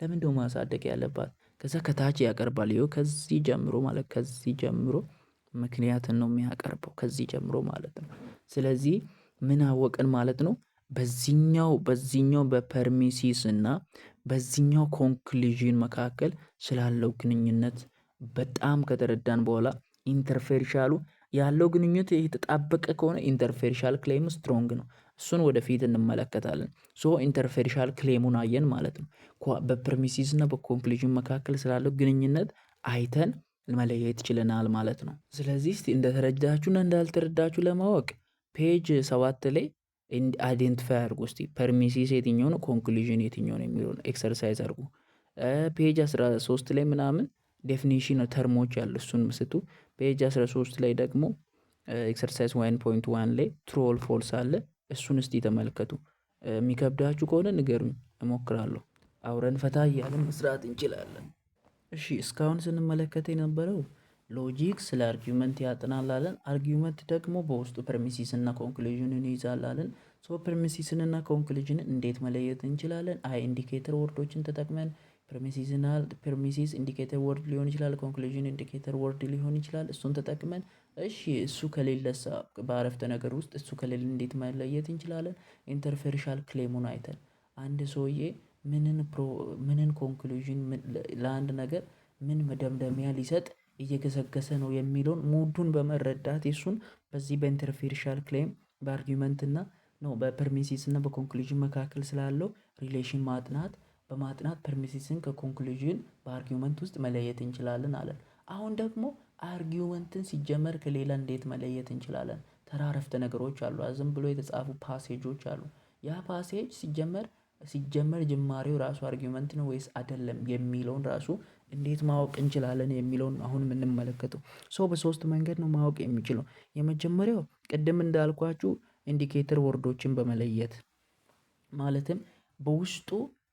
ለምን ደው ማሳደግ ያለባት? ከዛ ከታች ያቀርባል። ይኸው ከዚህ ጀምሮ ማለት ከዚህ ጀምሮ ምክንያትን ነው የሚያቀርበው ከዚህ ጀምሮ ማለት ነው። ስለዚህ ምን አወቅን ማለት ነው? በዚህኛው በፐርሚሲስ እና በዚህኛው ኮንክሉዥን መካከል ስላለው ግንኙነት በጣም ከተረዳን በኋላ ኢንተርፌርሻሉ ያለው ግንኙነት የተጣበቀ ከሆነ ኢንተርፌርሻል ክሌም ስትሮንግ ነው። እሱን ወደፊት እንመለከታለን። ሶ ኢንተርፌርሻል ክሌሙን አየን ማለት ነው። በፐርሚሲስ እና በኮንክሉዥን መካከል ስላለው ግንኙነት አይተን መለየት ችለናል ማለት ነው። ስለዚህ እስቲ እንደተረዳችሁና እንዳልተረዳችሁ ለማወቅ ፔጅ 7 ላይ አይዴንቲፋይ አድርጉ እስቲ ፐርሚሲስ የትኛው ነው፣ ኮንክሉዥን የትኛው ነው የሚለውን ኤክሰርሳይዝ አድርጉ። ፔጅ 13 ላይ ምናምን ዴፊኒሽን ተርሞች ያሉ እሱን ስጡ። ፔጅ 13 ላይ ደግሞ ኤክሰርሳይዝ 1.1 ላይ ትሩ ኦር ፎልስ አለ። እሱን እስቲ ተመልከቱ። የሚከብዳችሁ ከሆነ ንገሩኝ፣ እሞክራለሁ። አውረን ፈታ እያለን መስራት እንችላለን። እሺ እስካሁን ስንመለከት የነበረው ሎጂክ ስለ አርጊውመንት ያጠናላለን። አርጊውመንት ደግሞ በውስጡ ፐርሚሲስ እና ኮንክሉዥንን ይይዛላለን። ሶ ፐርሚሲስን እና ኮንክሉዥንን እንዴት መለየት እንችላለን? አይ ኢንዲኬተር ወርዶችን ተጠቅመን ፐርሚሲስ ኢንዲኬተር ወርድ ሊሆን ይችላል፣ ኮንክሉዥን ኢንዲኬተር ወርድ ሊሆን ይችላል። እሱን ተጠቅመን እሺ እሱ ከሌለሳ በአረፍተ ነገር ውስጥ እሱ ከሌለ እንዴት መለየት እንችላለን? ኢንተርፌሬንሻል ክሌሙን አይተን አንድ ሰውዬ ምንን ኮንክሉዥን ለአንድ ነገር ምን መደምደሚያ ሊሰጥ እየገሰገሰ ነው የሚለውን ሙዱን በመረዳት እሱን በዚህ በኢንተርፌሬንሻል ክሌም በአርጊውመንት እና ነው በፐርሚሲስ እና በኮንክሉዥን መካከል ስላለው ሪሌሽን በማጥናት ፐርሚሲስን ከኮንክሉዥን በአርጊውመንት ውስጥ መለየት እንችላለን አለን። አሁን ደግሞ አርጊውመንትን ሲጀመር ከሌላ እንዴት መለየት እንችላለን? ተራ አረፍተ ነገሮች አሉ፣ ዝም ብሎ የተጻፉ ፓሴጆች አሉ። ያ ፓሴጅ ሲጀመር ጅማሬው ራሱ አርጊውመንት ነው ወይስ አይደለም የሚለውን ራሱ እንዴት ማወቅ እንችላለን የሚለውን አሁን የምንመለከተው። ሰው በሶስት መንገድ ነው ማወቅ የሚችለው። የመጀመሪያው ቅድም እንዳልኳችሁ ኢንዲኬተር ወርዶችን በመለየት ማለትም በውስጡ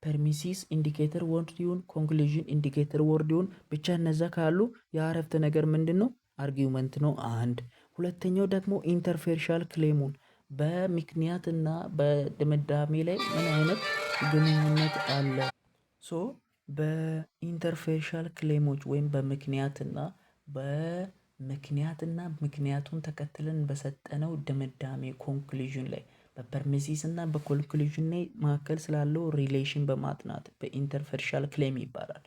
ፐርሚሲስ ኢንዲኬተር ወርድ ይሁን ኮንክሉዥን ኢንዲኬተር ወርድ ይሁን ብቻ እነዛ ካሉ የአረፍተ ነገር ምንድን ነው? አርጊውመንት ነው። አንድ ሁለተኛው ደግሞ ኢንተርፌሬንሻል ክሌሙን በምክንያትና በድምዳሜ ላይ ምን አይነት ግንኙነት አለ? ሶ በኢንተርፌሬንሻል ክሌሞች ወይም ምክንያቱን ተከትለን በሰጠነው ድምዳሜ ኮንክሉዥን ላይ በፐርሚሲስ እና በኮንክሉዥን መካከል ስላለው ሪሌሽን በማጥናት በኢንተርፌሬንሻል ክሌም ይባላል።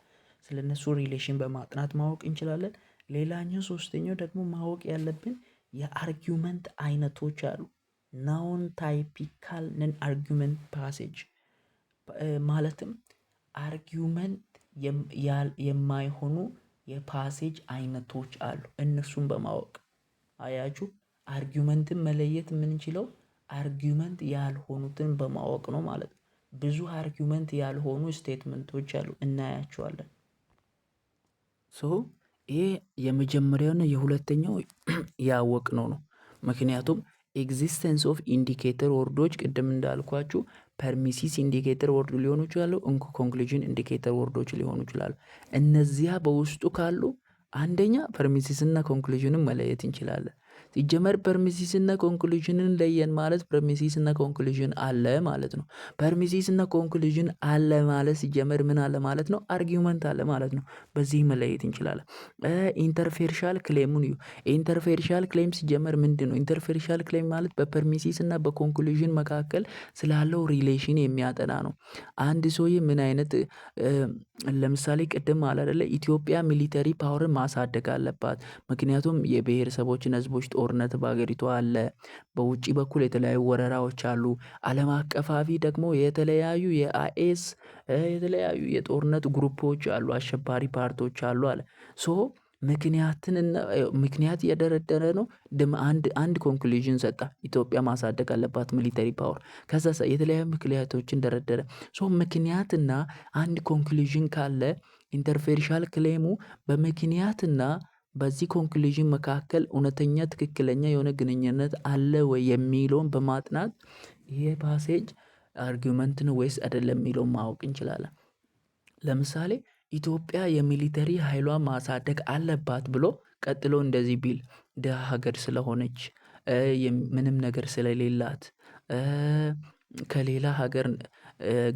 ስለነሱ ሪሌሽን በማጥናት ማወቅ እንችላለን። ሌላኛው ሶስተኛው ደግሞ ማወቅ ያለብን የአርጊውመንት አይነቶች አሉ። ናውን ታይፒካል ነን አርጊውመንት ፓሴጅ ማለትም አርጊውመንት የማይሆኑ የፓሴጅ አይነቶች አሉ። እነሱን በማወቅ አያችሁ፣ አርጊውመንትን መለየት የምንችለው አርጊውመንት ያልሆኑትን በማወቅ ነው ማለት ነው። ብዙ አርጊውመንት ያልሆኑ ስቴትመንቶች አሉ፣ እናያቸዋለን። ይሄ የመጀመሪያውና የሁለተኛው ያወቅነው ነው። ምክንያቱም ኤግዚስተንስ ኦፍ ኢንዲኬተር ወርዶች ቅድም እንዳልኳችሁ ፐርሚሲስ ኢንዲኬተር ወርድ ሊሆኑ ይችላሉ፣ ኮንክሉዥን ኢንዲኬተር ወርዶች ሊሆኑ ይችላሉ። እነዚያ በውስጡ ካሉ አንደኛ ፐርሚሲስ እና ኮንክሉዥንን መለየት እንችላለን። ሲጀመር ፐርሚሲስ እና ኮንክሉዥንን ለየን ማለት ፐርሚሲስ እና ኮንክሉዥን አለ ማለት ነው። ፐርሚሲስ እና ኮንክሉዥን አለ ማለት ሲጀመር ምን አለ ማለት ነው? አርጊውመንት አለ ማለት ነው። በዚህ መለየት እንችላለን። ኢንተርፌሬንሻል ክሌሙን ኢንተርፌሬንሻል ክሌም ሲጀመር ምንድን ነው? ኢንተርፌሬንሻል ክሌም ማለት በፐርሚሲስ እና በኮንክሉዥን መካከል ስላለው ሪሌሽን የሚያጠና ነው። አንድ ሰውዬ ምን አይነት ለምሳሌ ቅድም አለ አይደለ ኢትዮጵያ ሚሊተሪ ፓወርን ማሳደግ አለባት፣ ምክንያቱም የብሔረሰቦችን ህዝቦች ጦርነት በሀገሪቷ አለ። በውጭ በኩል የተለያዩ ወረራዎች አሉ። ዓለም አቀፋዊ ደግሞ የተለያዩ የአይኤስ የተለያዩ የጦርነት ግሩፖች አሉ፣ አሸባሪ ፓርቲዎች አሉ አለ። ሶ ምክንያት እየደረደረ ነው። አንድ ኮንክሉዥን ሰጣ፣ ኢትዮጵያ ማሳደግ አለባት ሚሊተሪ ፓወር። ከዛ የተለያዩ ምክንያቶችን ደረደረ። ሶ ምክንያትና አንድ ኮንክሉዥን ካለ ኢንተርፌሬንሻል ክሌሙ በምክንያትና በዚህ ኮንክሉዥን መካከል እውነተኛ ትክክለኛ የሆነ ግንኙነት አለ ወይ የሚለውን በማጥናት ይሄ ፓሴጅ አርጊውመንት ነው ወይስ አይደለም የሚለውን ማወቅ እንችላለን። ለምሳሌ ኢትዮጵያ የሚሊተሪ ኃይሏን ማሳደግ አለባት ብሎ ቀጥሎ እንደዚህ ቢል ደሃ ሀገር ስለሆነች ምንም ነገር ስለሌላት ከሌላ ሀገር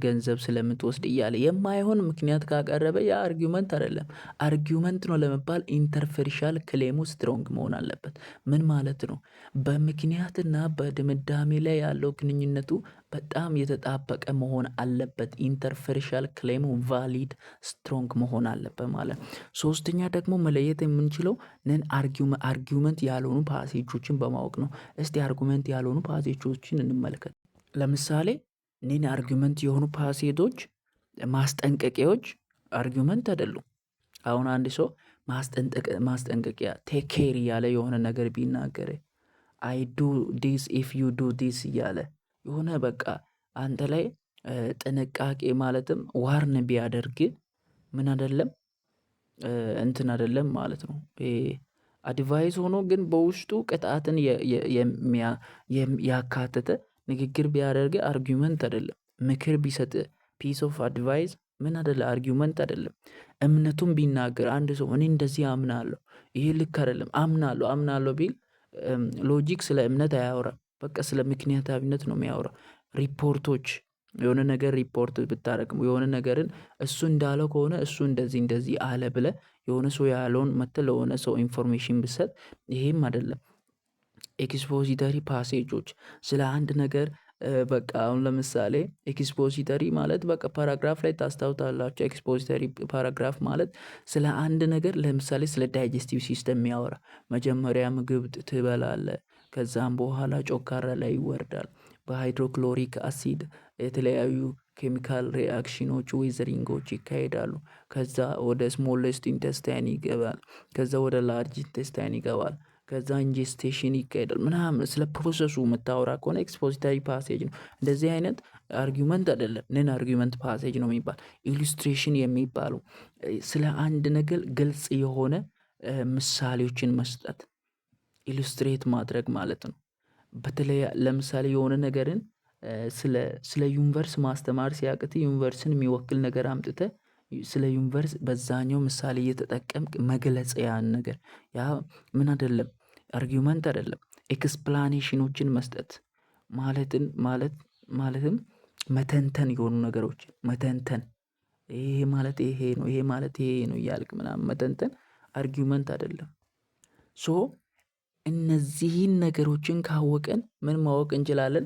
ገንዘብ ስለምትወስድ እያለ የማይሆን ምክንያት ካቀረበ ያ አርጊውመንት አይደለም። አርጊውመንት ነው ለመባል ኢንተርፌሬንሻል ክሌሙ ስትሮንግ መሆን አለበት። ምን ማለት ነው? በምክንያትና በድምዳሜ ላይ ያለው ግንኙነቱ በጣም የተጣበቀ መሆን አለበት። ኢንተርፌሬንሻል ክሌሙ ቫሊድ ስትሮንግ መሆን አለበት ማለት። ሶስተኛ ደግሞ መለየት የምንችለው ነን አርጊውመንት ያልሆኑ ፓሴጆችን በማወቅ ነው። እስቲ አርጊውመንት ያልሆኑ ፓሴጆችን እንመልከት። ለምሳሌ ነን አርጊውመንት የሆኑ ፓሴጆች ማስጠንቀቂያዎች አርጊውመንት አይደሉም። አሁን አንድ ሰው ማስጠንቀቂያ ቴክ ኬር እያለ የሆነ ነገር ቢናገር አይ ዱ ዲስ ኢፍ ዩ ዱ ዲስ እያለ የሆነ በቃ አንተ ላይ ጥንቃቄ ማለትም ዋርን ቢያደርግ ምን አይደለም እንትን አይደለም ማለት ነው። አድቫይስ ሆኖ ግን በውስጡ ቅጣትን ያካተተ ንግግር ቢያደርግ አርጊመንት አይደለም። ምክር ቢሰጥ ፒስ ኦፍ አድቫይስ ምን አይደለም አርጊመንት አይደለም። እምነቱን ቢናገር አንድ ሰው እኔ እንደዚህ አምናለሁ ይሄ ልክ አይደለም አምናለሁ ቢል ሎጂክ ስለ እምነት አያወራም። በቃ ስለ ምክንያታዊነት ነው የሚያወራው። ሪፖርቶች የሆነ ነገር ሪፖርት ብታደርግ የሆነ ነገርን እሱ እንዳለው ከሆነ እሱ እንደዚህ አለ ብለህ የሆነ ሰው ያለውን መጥተህ ለሆነ ሰው ኢንፎርሜሽን ብትሰጥ ይሄም አይደለም። ኤክስፖዚተሪ ፓሴጆች ስለ አንድ ነገር በቃ አሁን ለምሳሌ ኤክስፖዚተሪ ማለት በቃ ፓራግራፍ ላይ ታስታውታላችሁ። ኤክስፖዚተሪ ፓራግራፍ ማለት ስለ አንድ ነገር ለምሳሌ ስለ ዳይጀስቲቭ ሲስተም የሚያወራ መጀመሪያ ምግብ ትበላለህ፣ ከዛም በኋላ ጮካራ ላይ ይወርዳል። በሃይድሮክሎሪክ አሲድ የተለያዩ ኬሚካል ሪአክሽኖች ዌዘሪንጎች ይካሄዳሉ። ከዛ ወደ ስሞለስት ኢንተስታይን ይገባል። ከዛ ወደ ላርጅ ኢንተስታይን ይገባል። ከዛ ኢንጀስቴሽን ይካሄዳል ምናምን ስለ ፕሮሰሱ የምታወራ ከሆነ ኤክስፖዚተሪ ፓሴጅ ነው። እንደዚህ አይነት አርጊመንት አይደለም ነን አርጊመንት ፓሴጅ ነው የሚባል። ኢሉስትሬሽን የሚባሉ ስለ አንድ ነገር ግልጽ የሆነ ምሳሌዎችን መስጠት ኢሉስትሬት ማድረግ ማለት ነው። በተለይ ለምሳሌ የሆነ ነገርን ስለ ዩኒቨርስ ማስተማር ሲያቅት ዩኒቨርስን የሚወክል ነገር አምጥተህ ስለ ዩኒቨርስ በዛኛው ምሳሌ እየተጠቀምክ መግለጽ ያን ነገር ያ ምን አይደለም አርጊመንት አይደለም። ኤክስፕላኔሽኖችን መስጠት ማለትም መተንተን የሆኑ ነገሮች መተንተን ይሄ ማለት ይሄ ነው ይሄ ማለት ይሄ ነው እያልክ ምናምን መተንተን አርጊመንት አይደለም። ሶ እነዚህን ነገሮችን ካወቅን ምን ማወቅ እንችላለን?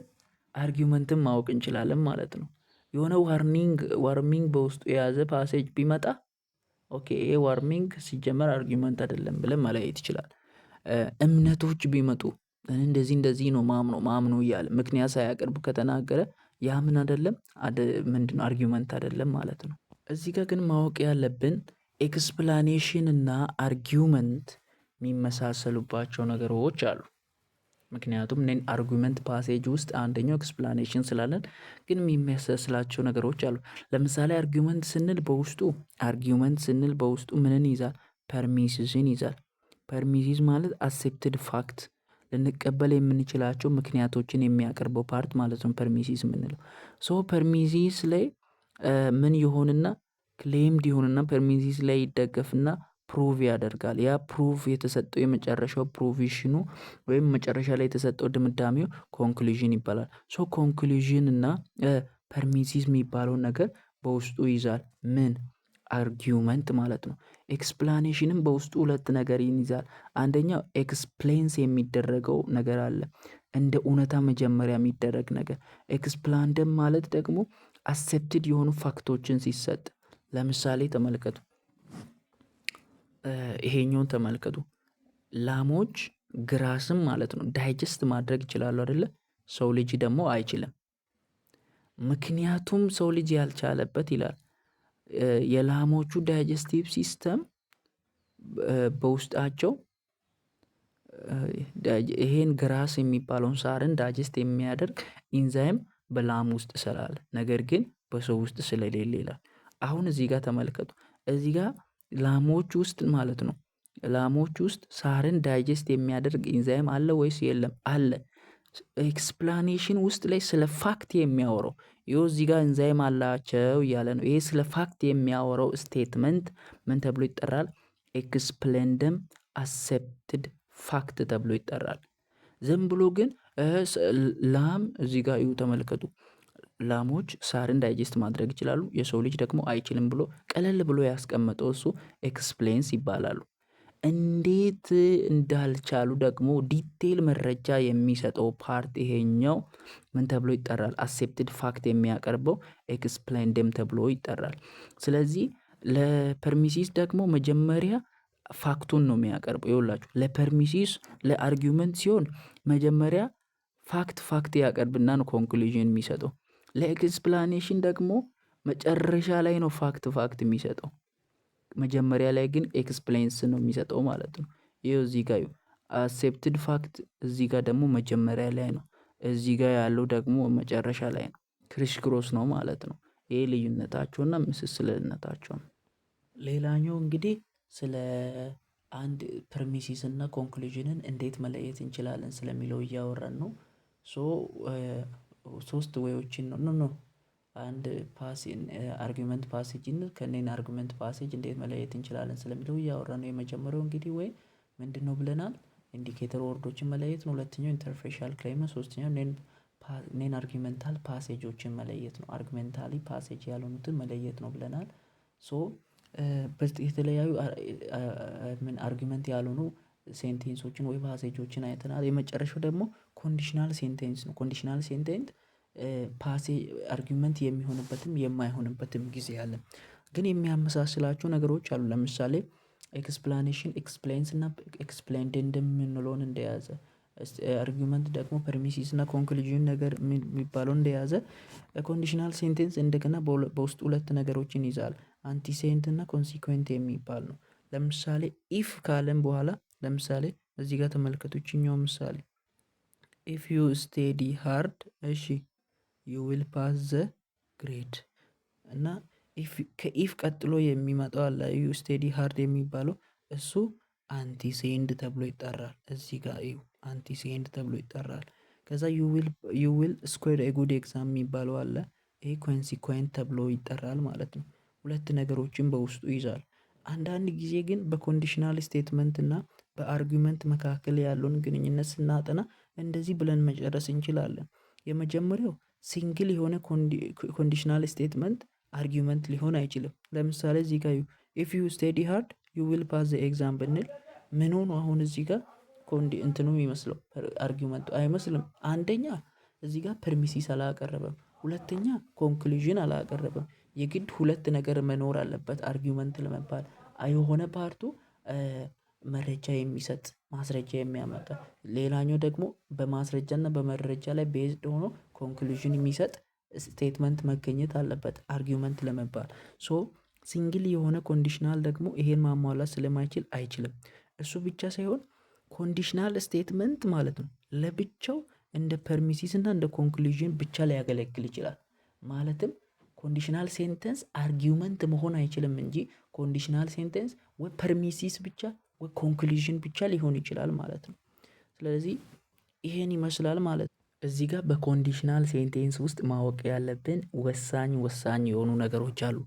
አርጊመንትን ማወቅ እንችላለን ማለት ነው። የሆነ ዋርኒንግ በውስጡ የያዘ ፓሴጅ ቢመጣ ኦኬ ይሄ ዋርኒንግ ሲጀመር አርጊመንት አይደለም ብለን መለየት ይችላል። እምነቶች ቢመጡ እንደዚህ ነው ማምነው እያለ ምክንያት ሳያቀርብ ከተናገረ ያ ምን አይደለም ምንድነው አርጊመንት አይደለም ማለት ነው። እዚህ ጋር ግን ማወቅ ያለብን ኤክስፕላኔሽን እና አርጊመንት የሚመሳሰሉባቸው ነገሮች አሉ። ምክንያቱም እኔን አርጊመንት ፓሴጅ ውስጥ አንደኛው ኤክስፕላኔሽን ስላለን ግን የሚመሳሰላቸው ነገሮች አሉ። ለምሳሌ አርጊመንት ስንል በውስጡ ምንን ይዛል? ፐርሚሲስን ይዛል። ፐርሚሲስ ማለት አክሴፕትድ ፋክት ልንቀበል የምንችላቸው ምክንያቶችን የሚያቀርበው ፓርት ማለት ነው። ፐርሚሲስ የምንለው ሶ ፐርሚሲስ ላይ ምን ይሆንና ክሌምድ ይሆንና ፐርሚሲስ ላይ ይደገፍና ፕሩቭ ያደርጋል። ያ ፕሩቭ የተሰጠው የመጨረሻው ፕሮቪዥኑ ወይም መጨረሻ ላይ የተሰጠው ድምዳሜው ኮንክሉዥን ይባላል። ሶ ኮንክሉዥን እና ፐርሚሲስ የሚባለውን ነገር በውስጡ ይዛል። ምን አርጊመንት ማለት ነው። ኤክስፕላኔሽንም በውስጡ ሁለት ነገር ይይዛል። አንደኛው ኤክስፕሌንስ የሚደረገው ነገር አለ እንደ እውነታ መጀመሪያ የሚደረግ ነገር። ኤክስፕላንደም ማለት ደግሞ አክሴፕትድ የሆኑ ፋክቶችን ሲሰጥ ለምሳሌ ተመልከቱ። ይሄኛውን ተመልከቱ። ላሞች ግራስም ማለት ነው ዳይጀስት ማድረግ ይችላሉ አይደለ? ሰው ልጅ ደግሞ አይችልም። ምክንያቱም ሰው ልጅ ያልቻለበት ይላል የላሞቹ ዳይጀስቲቭ ሲስተም በውስጣቸው ይሄን ግራስ የሚባለውን ሳርን ዳይጀስት የሚያደርግ ኢንዛይም በላም ውስጥ ስላለ ነገር ግን በሰው ውስጥ ስለሌለ ይላል። አሁን እዚህ ጋር ተመልከቱ። እዚህ ጋር ላሞች ውስጥ ማለት ነው ላሞች ውስጥ ሳርን ዳይጀስት የሚያደርግ ኢንዛይም አለ ወይስ የለም? አለ። ኤክስፕላኔሽን ውስጥ ላይ ስለ ፋክት የሚያወራው ይኸው እዚህ ጋር ኢንዛይም አላቸው እያለ ነው። ይሄ ስለ ፋክት የሚያወራው ስቴትመንት ምን ተብሎ ይጠራል? ኤክስፕሌንደም አክሴፕትድ ፋክት ተብሎ ይጠራል። ዝም ብሎ ግን ላም እዚህ ጋር ይኸው ተመልከቱ። ላሞች ሳርን ዳይጀስት ማድረግ ይችላሉ፣ የሰው ልጅ ደግሞ አይችልም ብሎ ቀለል ብሎ ያስቀመጠው እሱ ኤክስፕሌንስ ይባላሉ። እንዴት እንዳልቻሉ ደግሞ ዲቴል መረጃ የሚሰጠው ፓርት ይሄኛው ምን ተብሎ ይጠራል? አክሴፕትድ ፋክት የሚያቀርበው ኤክስፕሌንደም ተብሎ ይጠራል። ስለዚህ ለፐርሚሲስ ደግሞ መጀመሪያ ፋክቱን ነው የሚያቀርበው። ይኸውላችሁ ለፐርሚሲስ ለአርጊመንት ሲሆን መጀመሪያ ፋክት ያቀርብና ነው ኮንክሉዥን የሚሰጠው። ለኤክስፕላኔሽን ደግሞ መጨረሻ ላይ ነው ፋክት የሚሰጠው። መጀመሪያ ላይ ግን ኤክስፕሌንስ ነው የሚሰጠው ማለት ነው። ይኸው እዚህ ጋር አክሴፕትድ ፋክት እዚህ ጋር ደግሞ መጀመሪያ ላይ ነው። እዚህ ጋር ያለው ደግሞ መጨረሻ ላይ ነው። ክሪስ ክሮስ ነው ማለት ነው። ይሄ ልዩነታቸውና ምስስልነታቸው ነው። ሌላኛው እንግዲህ ስለ አንድ ፕሪሚሲስ እና ኮንክሉዥንን እንዴት መለየት እንችላለን ስለሚለው እያወራን ነው። ሶስት ዌዮችን ነው አንድ አርጊመንት ፓሴጅን ከኔን አርጊመንት ፓሴጅ እንዴት መለየት እንችላለን ስለሚለው እያወራን ነው። የመጀመሪያው እንግዲህ ወይ ምንድነው ብለናል? ኢንዲኬተር ወርዶችን መለየት ነው። ሁለተኛው ኢንተርፌሻል ክሌም ነው። ሶስተኛው ኔን አርጊመንታል ፓሴጆችን መለየት ነው። አርጊመንታሊ ፓሴጅ ያልሆኑትን መለየት ነው ብለናል። የተለያዩ አርጊመንት ያልሆኑ ሴንቴንሶችን ወይ ፓሴጆችን አይተናል። የመጨረሻው ደግሞ ኮንዲሽናል ሴንቴንስ ነው። ኮንዲሽናል ሴንቴንስ አርጊመንት የሚሆንበትም የማይሆንበትም ጊዜ አለ። ግን የሚያመሳስላቸው ነገሮች አሉ። ለምሳሌ ኤክስፕላኔሽን ኤክስፕሌንስ እና ኤክስፕሌንድ እንደምንለውን እንደያዘ አርጊመንት ደግሞ ፐርሚሲስ እና ኮንክሉዥን ነገር የሚባለውን እንደያዘ ኮንዲሽናል ሴንቴንስ እንደገና በውስጡ ሁለት ነገሮችን ይዛል። አንቲሴንት እና ኮንሲኩዌንት የሚባል ነው። ለምሳሌ ኢፍ ካለን በኋላ ለምሳሌ እዚህ ጋር ተመልከቱ። ይችኛው ምሳሌ ኢፍ ዩ ስቴዲ ሃርድ እሺ ዩ ዊል ፓስ ዘ ግሬድ እና ከኢፍ ቀጥሎ የሚመጣው አለ ዩ ስቴዲ ሃርድ የሚባለው እሱ አንቲሴንድ ተብሎ ይጠራል። እዚህ ጋር እዩ አንቲሴንድ ተብሎ ይጠራል። ከዛ ዩ ዊል ስኩዌር ኤ ጉድ ኤግዛም የሚባለው አለ። ይሄ ኮንሲኩዌንት ተብሎ ይጠራል ማለት ነው። ሁለት ነገሮችን በውስጡ ይዛል። አንዳንድ ጊዜ ግን በኮንዲሽናል ስቴትመንት እና በአርጊመንት መካከል ያለውን ግንኙነት ስናጠና እንደዚህ ብለን መጨረስ እንችላለን። የመጀመሪያው ሲንግል የሆነ ኮንዲሽናል ስቴትመንት አርጊመንት ሊሆን አይችልም። ለምሳሌ እዚህ ጋር ኢፍ ዩ ስቴዲ ሃርድ ዩ ዊል ፓስ ዘ ኤግዛም ብንል ምን ሆኖ አሁን እዚህ ጋር እንትኑ የሚመስለው አርጊመንቱ አይመስልም። አንደኛ እዚህ ጋር ፐርሚሲስ አላቀረበም። ሁለተኛ ኮንክሉዥን አላቀረበም። የግድ ሁለት ነገር መኖር አለበት አርጊመንት ለመባል። የሆነ ፓርቱ መረጃ የሚሰጥ ማስረጃ የሚያመጣ ሌላኛው ደግሞ በማስረጃና በመረጃ ላይ ቤዝድ ሆኖ ኮንክሉዥን የሚሰጥ ስቴትመንት መገኘት አለበት አርጊመንት ለመባል። ሲንግል የሆነ ኮንዲሽናል ደግሞ ይሄን ማሟላት ስለማይችል አይችልም። እሱ ብቻ ሳይሆን ኮንዲሽናል ስቴትመንት ማለት ነው ለብቻው እንደ ፐርሚሲስ እና እንደ ኮንክሉዥን ብቻ ሊያገለግል ይችላል። ማለትም ኮንዲሽናል ሴንተንስ አርጊመንት መሆን አይችልም እንጂ ኮንዲሽናል ሴንተንስ ወይ ፐርሚሲስ ብቻ ወይ ኮንክሉዥን ብቻ ሊሆን ይችላል ማለት ነው። ስለዚህ ይሄን ይመስላል ማለት ነው። እዚህ ጋር በኮንዲሽናል ሴንቴንስ ውስጥ ማወቅ ያለብን ወሳኝ የሆኑ ነገሮች አሉ።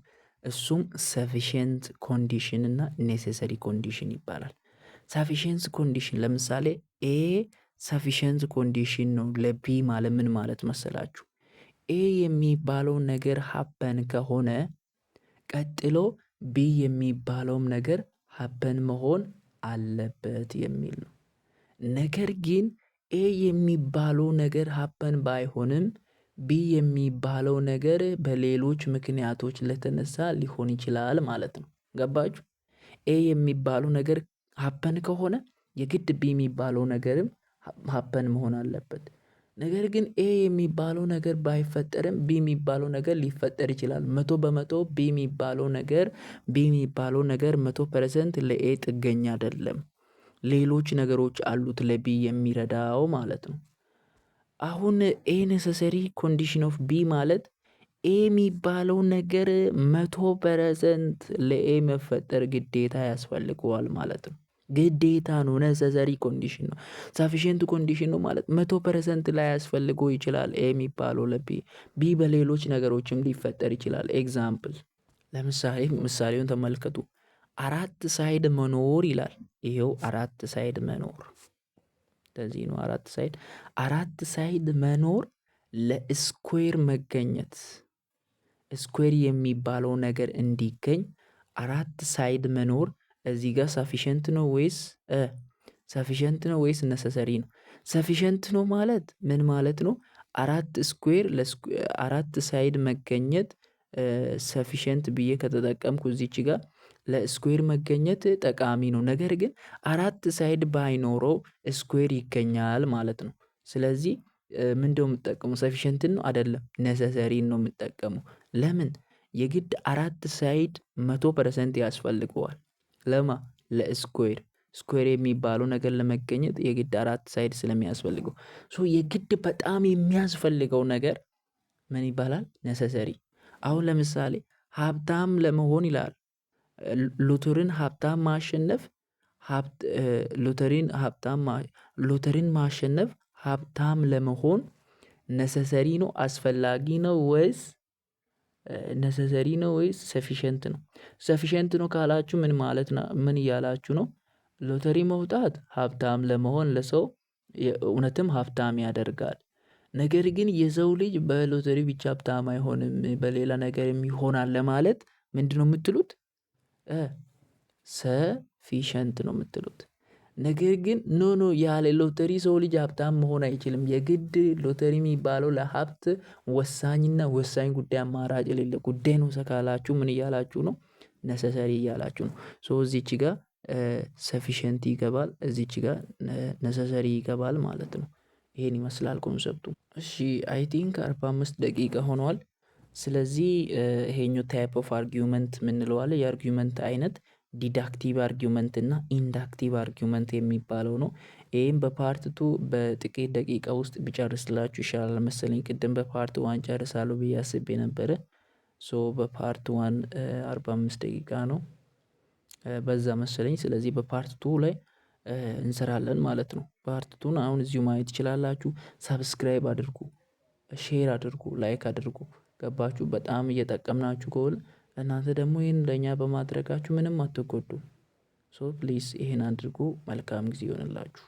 እሱም ሰፊሽንት ኮንዲሽን እና ኔሴሰሪ ኮንዲሽን ይባላል። ሰፊሽንት ኮንዲሽን ለምሳሌ ኤ ሰፊሽንት ኮንዲሽን ነው ለቢ ማለት ምን ማለት መሰላችሁ? ኤ የሚባለው ነገር ሀፐን ከሆነ ቀጥሎ ቢ የሚባለውም ነገር ሀፐን መሆን አለበት የሚል ነው። ነገር ግን ኤ የሚባለው ነገር ሀፐን ባይሆንም ቢ የሚባለው ነገር በሌሎች ምክንያቶች ለተነሳ ሊሆን ይችላል ማለት ነው። ገባችሁ? ኤ የሚባለው ነገር ሀፐን ከሆነ የግድ ቢ የሚባለው ነገርም ሀፐን መሆን አለበት። ነገር ግን ኤ የሚባለው ነገር ባይፈጠርም ቢ የሚባለው ነገር ሊፈጠር ይችላል። 100% ቢ የሚባለው ነገር 100% ለኤ ጥገኛ አይደለም። ሌሎች ነገሮች አሉት ለቢ የሚረዳው ማለት ነው። አሁን ኤ ኔሰሰሪ ኮንዲሽን ኦፍ ቢ ማለት ኤ የሚባለው ነገር 100% ለኤ መፈጠር ግዴታ ያስፈልገዋል ማለት ነው። ግዴታ ነው። ኔሰሰሪ ኮንዲሽን ነው። ሳፊሽንት ኮንዲሽን ነው ማለት 100% ላይ ያስፈልገው ይችላል ኤ የሚባለው ለቢ ቢ በሌሎች ነገሮችም ሊፈጠር ይችላል። ኤግዛምፕል ለምሳሌ ምሳሌውን ተመልከቱ። 4 ሳይድ መኖር ይላል። ይሄው 4 ሳይድ መኖር እንደዚህ ነው። 4 ሳይድ መኖር ለስኩዌር መገኘት ስኩዌር የሚባለው ነገር እንዲገኝ 4 ሳይድ መኖር እዚህ ጋር ሰፊሽንት ነው ወይስ ነሰሰሪ ነው? ሰፊሽንት ነው ማለት ምን ማለት ነው? 4 ሳይድ መገኘት ሰፊሽንት ብዬ ከተጠቀምኩ እዚች ጋር ለስኩዌር መገኘት ጠቃሚ ነው። ነገር ግን 4 ሳይድ ባይኖረው ስኩዌር ይገኛል ማለት ነው። ስለዚህ ምንድነው የምጠቀመው? ሰፊሽንትን ነው አይደለም፣ ነሰሰሪን ነው የምጠቀመው። ለምን? የግድ 4 ሳይድ 100% ያስፈልገዋል። ለስኩዌር ስኩዌር የሚባለው ነገር ለመገኘት የግድ 4 ሳይድ ስለሚያስፈልገው የግድ በጣም የሚያስፈልገው ነገር ምን ይባላል? ነሰሰሪ። አሁን ለምሳሌ ሀብታም ለመሆን ይላል ሎተሪን ሀብታም ማሸነፍ ሎተሪን ማሸነፍ ሀብታም ለመሆን ነሰሰሪ ነው አስፈላጊ ነው ወይስ ነሰሰሪ ነው ወይስ ሰፊሸንት ነው? ሰፊሸንት ነው ካላችሁ ምን ማለት ነው? ምን እያላችሁ ነው? ሎተሪ መውጣት ሀብታም ለመሆን ለሰው እውነትም ሀብታም ያደርጋል። ነገር ግን የሰው ልጅ በሎተሪ ብቻ ሀብታም አይሆንም በሌላ ነገርም ይሆናል ለማለት ምንድነው የምትሉት? ሰፊሸንት ነው የምትሉት። ነገር ግን ኖ ያለ ሎተሪ ሰው ልጅ ሀብታም መሆን አይችልም። የግድ ሎተሪ የሚባለው ለሀብት ወሳኝና ወሳኝ ጉዳይ አማራጭ የሌለ ጉዳይ ነው ካላችሁ ምን እያላችሁ ነው? ነሰሰሪ እያላችሁ ነው። እዚች ጋር ሰፊሸንት ይገባል፣ እዚች ጋር ነሰሰሪ ይገባል ማለት ነው። ይሄን ይመስላል ኮንሰፕቱ። እሺ አይ ቲንክ 45 ደቂቃ ሆኗል። ስለዚህ ይሄኛው ታይፕ ኦፍ አርጊውመንት የምንለው አለ። የአርጊውመንት አይነት ዲዳክቲቭ አርጊውመንት እና ኢንዳክቲቭ አርጊውመንት የሚባለው ነው። ይህም በፓርት 2 በጥቂት ደቂቃ ውስጥ ቢጨርስላችሁ ይሻላል መሰለኝ። ቅድም በፓርት 1 ጨርሳለሁ ብዬ አስቤ ነበረ። በፓርት 1 45 ደቂቃ ነው በዛ መሰለኝ። ስለዚህ በፓርት 2 ላይ እንሰራለን ማለት ነው። ፓርት 2 አሁን እዚሁ ማየት ትችላላችሁ። ሰብስክራይብ አድርጉ፣ ሼር አድርጉ፣ ላይክ አድርጉ። ገባችሁ? በጣም እየጠቀምናችሁ ከሆነ እናንተ ደግሞ ይህን ለእኛ በማድረጋችሁ ምንም አትጎዱም። ፕሊዝ ይህን አድርጉ። መልካም ጊዜ ይሆንላችሁ።